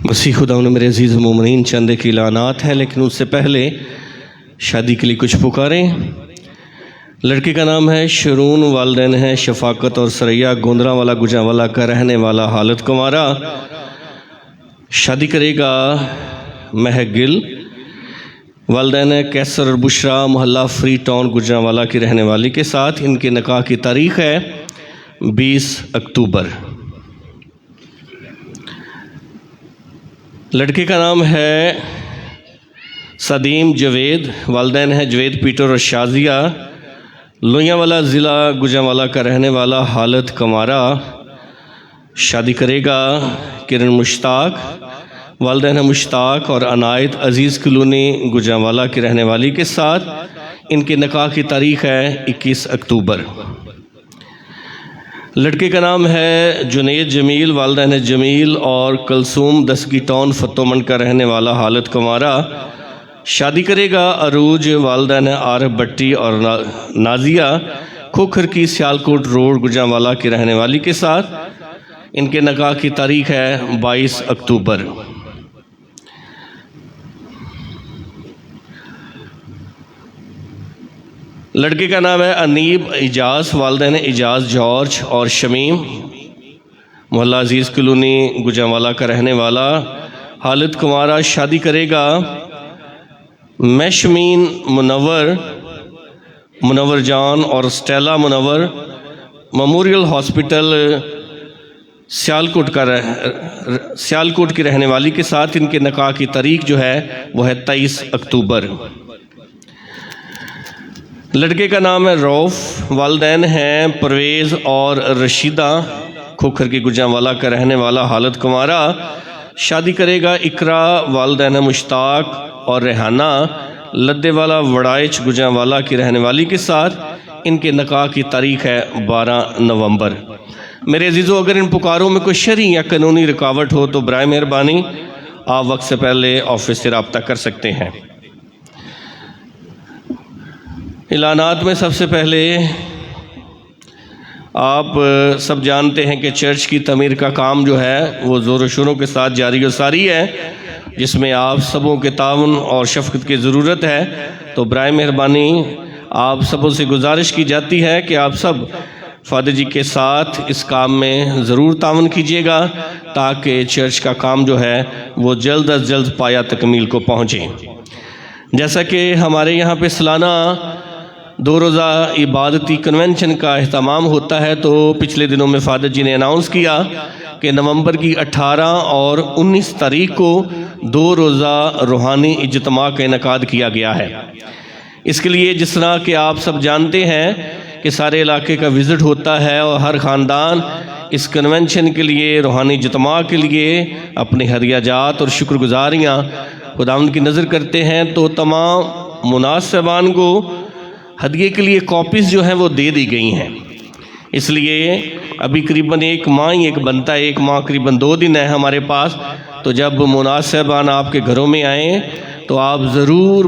مسیح خدا نے میرے عزیز مومنین چند ایک اعلانات ہیں، لیکن اس سے پہلے شادی کے لیے کچھ پکاریں۔ لڑکی کا نام ہے شرون، والدین ہیں شفاقت اور سریا، گوندرا والا گجرانوالا کا رہنے والا، حالت کمارا۔ شادی کرے گا مہک گل، والدین ہیں کیسر اور بشرا، محلہ فری ٹاؤن گجرانوالا کی رہنے والی کے ساتھ۔ ان کے نکاح کی تاریخ ہے 20 اکتوبر۔ لڑکے کا نام ہے صدیم جوید، والدین ہیں جوید پیٹر اور شازیہ، لوئیاں والا ضلع گجرانوالا کا رہنے والا، حالت کمارا۔ شادی کرے گا کرن مشتاق، والدین ہیں مشتاق اور عنایت، عزیز کلونی گجرانوالا کی رہنے والی کے ساتھ۔ ان کے نکاح کی تاریخ ہے 21 اکتوبر۔ لڑکے کا نام ہے جنید جمیل، والدین ہیں جمیل اور کلثوم، دسگی ٹاؤن فتومن کا رہنے والا، حالت کمارا۔ شادی کرے گا عروج، والدین ہیں عارف بٹی اور نازیہ، کھوکھر کی سیالکوٹ روڈ گجرانوالا کی رہنے والی کے ساتھ۔ ان کے نکاح کی تاریخ ہے 22 اکتوبر۔ لڑکے کا نام ہے انیب اجاز، والدین اجاز جارج اور شمیم، محلہ عزیز کلونی گجرانوالا کا رہنے والا، حالت کمارا۔ شادی کرے گا میشمین منور جان اور اسٹیلا منور، میموریل ہاسپٹل سیالکوٹ کی رہنے والی کے ساتھ۔ ان کے نکاح کی تاریخ جو ہے وہ ہے 23 اکتوبر۔ لڑکے کا نام ہے روف، والدین ہیں پرویز اور رشیدہ، کھوکھر کی گجرانوالا کا رہنے والا، حالت کمارا۔ شادی کرے گا اقرا، والدین ہیں مشتاق اور ریحانہ، لدے والا وڑائچ گجرانوالا کی رہنے والی کے ساتھ۔ ان کے نکاح کی تاریخ ہے 12 نومبر۔ میرے عزیزو، اگر ان پکاروں میں کوئی شرعی یا قانونی رکاوٹ ہو تو برائے مہربانی آپ وقت سے پہلے آفس سے رابطہ کر سکتے ہیں۔ اعلانات میں سب سے پہلے آپ سب جانتے ہیں کہ چرچ کی تعمیر کا کام جو ہے وہ زور و شوروں کے ساتھ جاری و ساری ہے، جس میں آپ سبوں کے تعاون اور شفقت کی ضرورت ہے۔ تو برائے مہربانی آپ سبوں سے گزارش کی جاتی ہے کہ آپ سب فادر جی کے ساتھ اس کام میں ضرور تعاون کیجیے گا تاکہ چرچ کا کام جو ہے وہ جلد از جلد پایہ تکمیل کو پہنچے۔ جیسا کہ ہمارے یہاں پہ سالانہ 2 روزہ عبادتی کنونشن کا اہتمام ہوتا ہے، تو پچھلے دنوں میں فادر جی نے اناؤنس کیا کہ نومبر کی 18 اور 19 تاریخ کو 2 روزہ روحانی اجتماع کا انعقاد کیا گیا ہے۔ اس کے لیے جس طرح کہ آپ سب جانتے ہیں کہ سارے علاقے کا وزٹ ہوتا ہے اور ہر خاندان اس کنونشن کے لیے، روحانی اجتماع کے لیے اپنے ہدیہ جات اور شکر گزاریاں خداوند کی نظر کرتے ہیں، تو تمام مناسبان کو ہدیے کے لیے کاپیز جو ہیں وہ دے دی گئی ہیں۔ اس لیے ابھی قریباً 1 ماہ ہی ایک بنتا ہے، 1 ماہ قریباً 2 دن ہے ہمارے پاس، تو جب مناسبان آپ کے گھروں میں آئیں تو آپ ضرور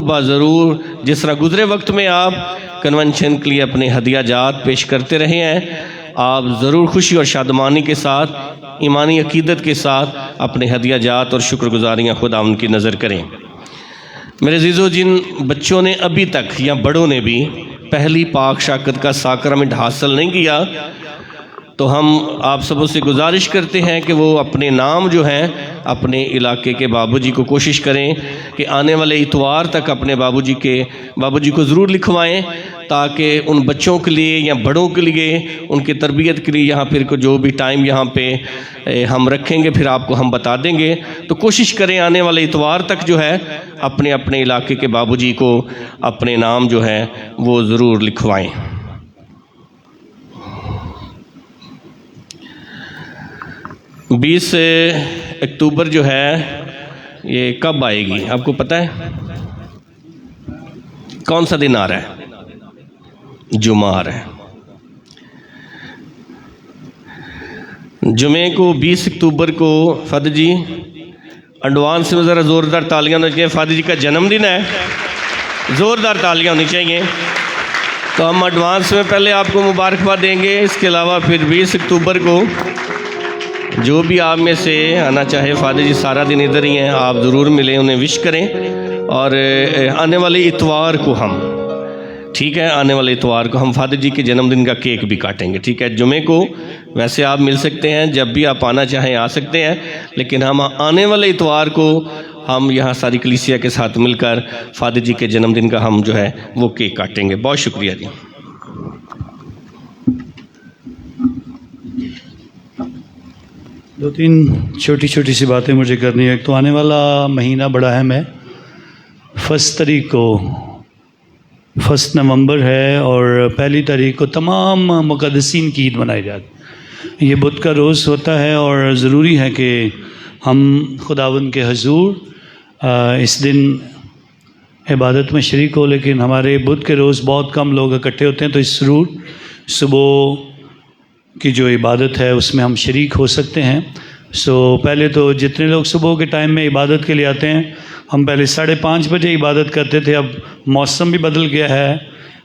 جس طرح گزرے وقت میں آپ کنونشن کے لیے اپنے ہدیہ جات پیش کرتے رہے ہیں، آپ ضرور خوشی اور شادمانی کے ساتھ، ایمانی عقیدت کے ساتھ اپنے ہدیہ جات اور شکر گزاریاں خداوند کی نظر کریں۔ میرے عزیزو، جن بچوں نے ابھی تک یا بڑوں نے بھی پہلی پاک شاکت کا ساکرامنٹ حاصل نہیں کیا، تو ہم آپ سبوں سے گزارش کرتے ہیں کہ وہ اپنے نام جو ہیں اپنے علاقے کے بابو جی کو کوشش کریں کہ آنے والے اتوار تک اپنے بابو جی کو ضرور لکھوائیں، تاکہ ان بچوں کے لیے یا بڑوں کے لیے ان کی تربیت کے لیے یہاں پھر کو جو بھی ٹائم یہاں پہ ہم رکھیں گے پھر آپ کو ہم بتا دیں گے، تو کوشش کریں آنے والے اتوار تک جو ہے اپنے علاقے کے بابو جی کو اپنے نام جو ہے وہ ضرور لکھوائیں۔ 20 اکتوبر جو ہے یہ کب آئے گی آپ کو پتہ ہے؟ کون سا دن آ رہا ہے؟ جمعہ آ رہا ہے۔ جمعے کو 20 اکتوبر کو فادر جی ایڈوانس میں ذرا زوردار تالیاں ہونی چاہیے، فادر جی کا جنم دن ہے، زوردار تالیاں ہونی چاہیے، تو ہم ایڈوانس میں پہلے آپ کو مبارکباد دیں گے۔ اس کے علاوہ پھر 20 اکتوبر کو جو بھی آپ میں سے آنا چاہے، فادر جی سارا دن ادھر ہی ہیں، آپ ضرور ملیں، انہیں وش کریں، اور آنے والے اتوار کو ہم ٹھیک ہے آنے والے اتوار کو ہم فادر جی کے جنم دن کا کیک بھی کاٹیں گے، ٹھیک ہے؟ جمعے کو ویسے آپ مل سکتے ہیں، جب بھی آپ آنا چاہیں آ سکتے ہیں، لیکن ہم آنے والے اتوار کو ہم یہاں ساری کلیسیا کے ساتھ مل کر فادر جی کے جنم دن کا ہم جو ہے وہ کیک کاٹیں گے۔ بہت شکریہ جی۔ دو تین چھوٹی سی باتیں مجھے کرنی ہے۔ ایک تو آنے والا مہینہ بڑا اہم ہے، 1 تاریخ کو 1 نومبر ہے، اور 1 تاریخ کو تمام مقدسین کی عید منائی جاتی ہے۔ یہ بدھ کا روز ہوتا ہے، اور ضروری ہے کہ ہم خداوند کے حضور اس دن عبادت میں شریک ہو، لیکن ہمارے بدھ کے روز بہت کم لوگ اکٹھے ہوتے ہیں، تو اس ضرور صبح کی جو عبادت ہے اس میں ہم شریک ہو سکتے ہیں۔ پہلے تو جتنے لوگ صبح کے ٹائم میں عبادت کے لیے آتے ہیں، ہم پہلے 5:30 بجے عبادت کرتے تھے، اب موسم بھی بدل گیا ہے،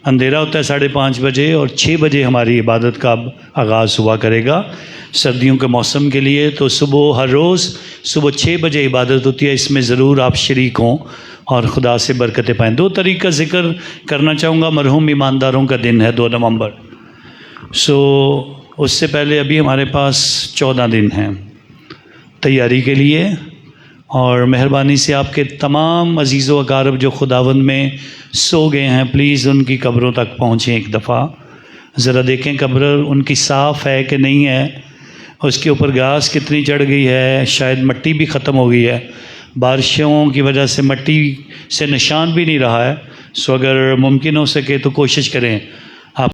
اندھیرا ہوتا ہے 5:30 بجے، اور 6 بجے ہماری عبادت کا اب آغاز ہوا کرے گا سردیوں کے موسم کے لیے۔ تو ہر روز صبح 6 بجے عبادت ہوتی ہے، اس میں ضرور آپ شریک ہوں اور خدا سے برکتیں پائیں۔ 2 تاریخ کا ذکر کرنا چاہوں گا، مرحوم ایمانداروں کا دن ہے 2 نومبر۔ اس سے پہلے ابھی ہمارے پاس 14 دن ہیں تیاری کے لیے، اور مہربانی سے آپ کے تمام عزیز و اقارب جو خداوند میں سو گئے ہیں، پلیز ان کی قبروں تک پہنچیں، ایک دفعہ ذرا دیکھیں قبر ان کی صاف ہے کہ نہیں ہے، اس کے اوپر گھاس کتنی چڑھ گئی ہے، شاید مٹی بھی ختم ہو گئی ہے، بارشوں کی وجہ سے مٹی سے نشان بھی نہیں رہا ہے۔ اگر ممکن ہو سکے تو کوشش کریں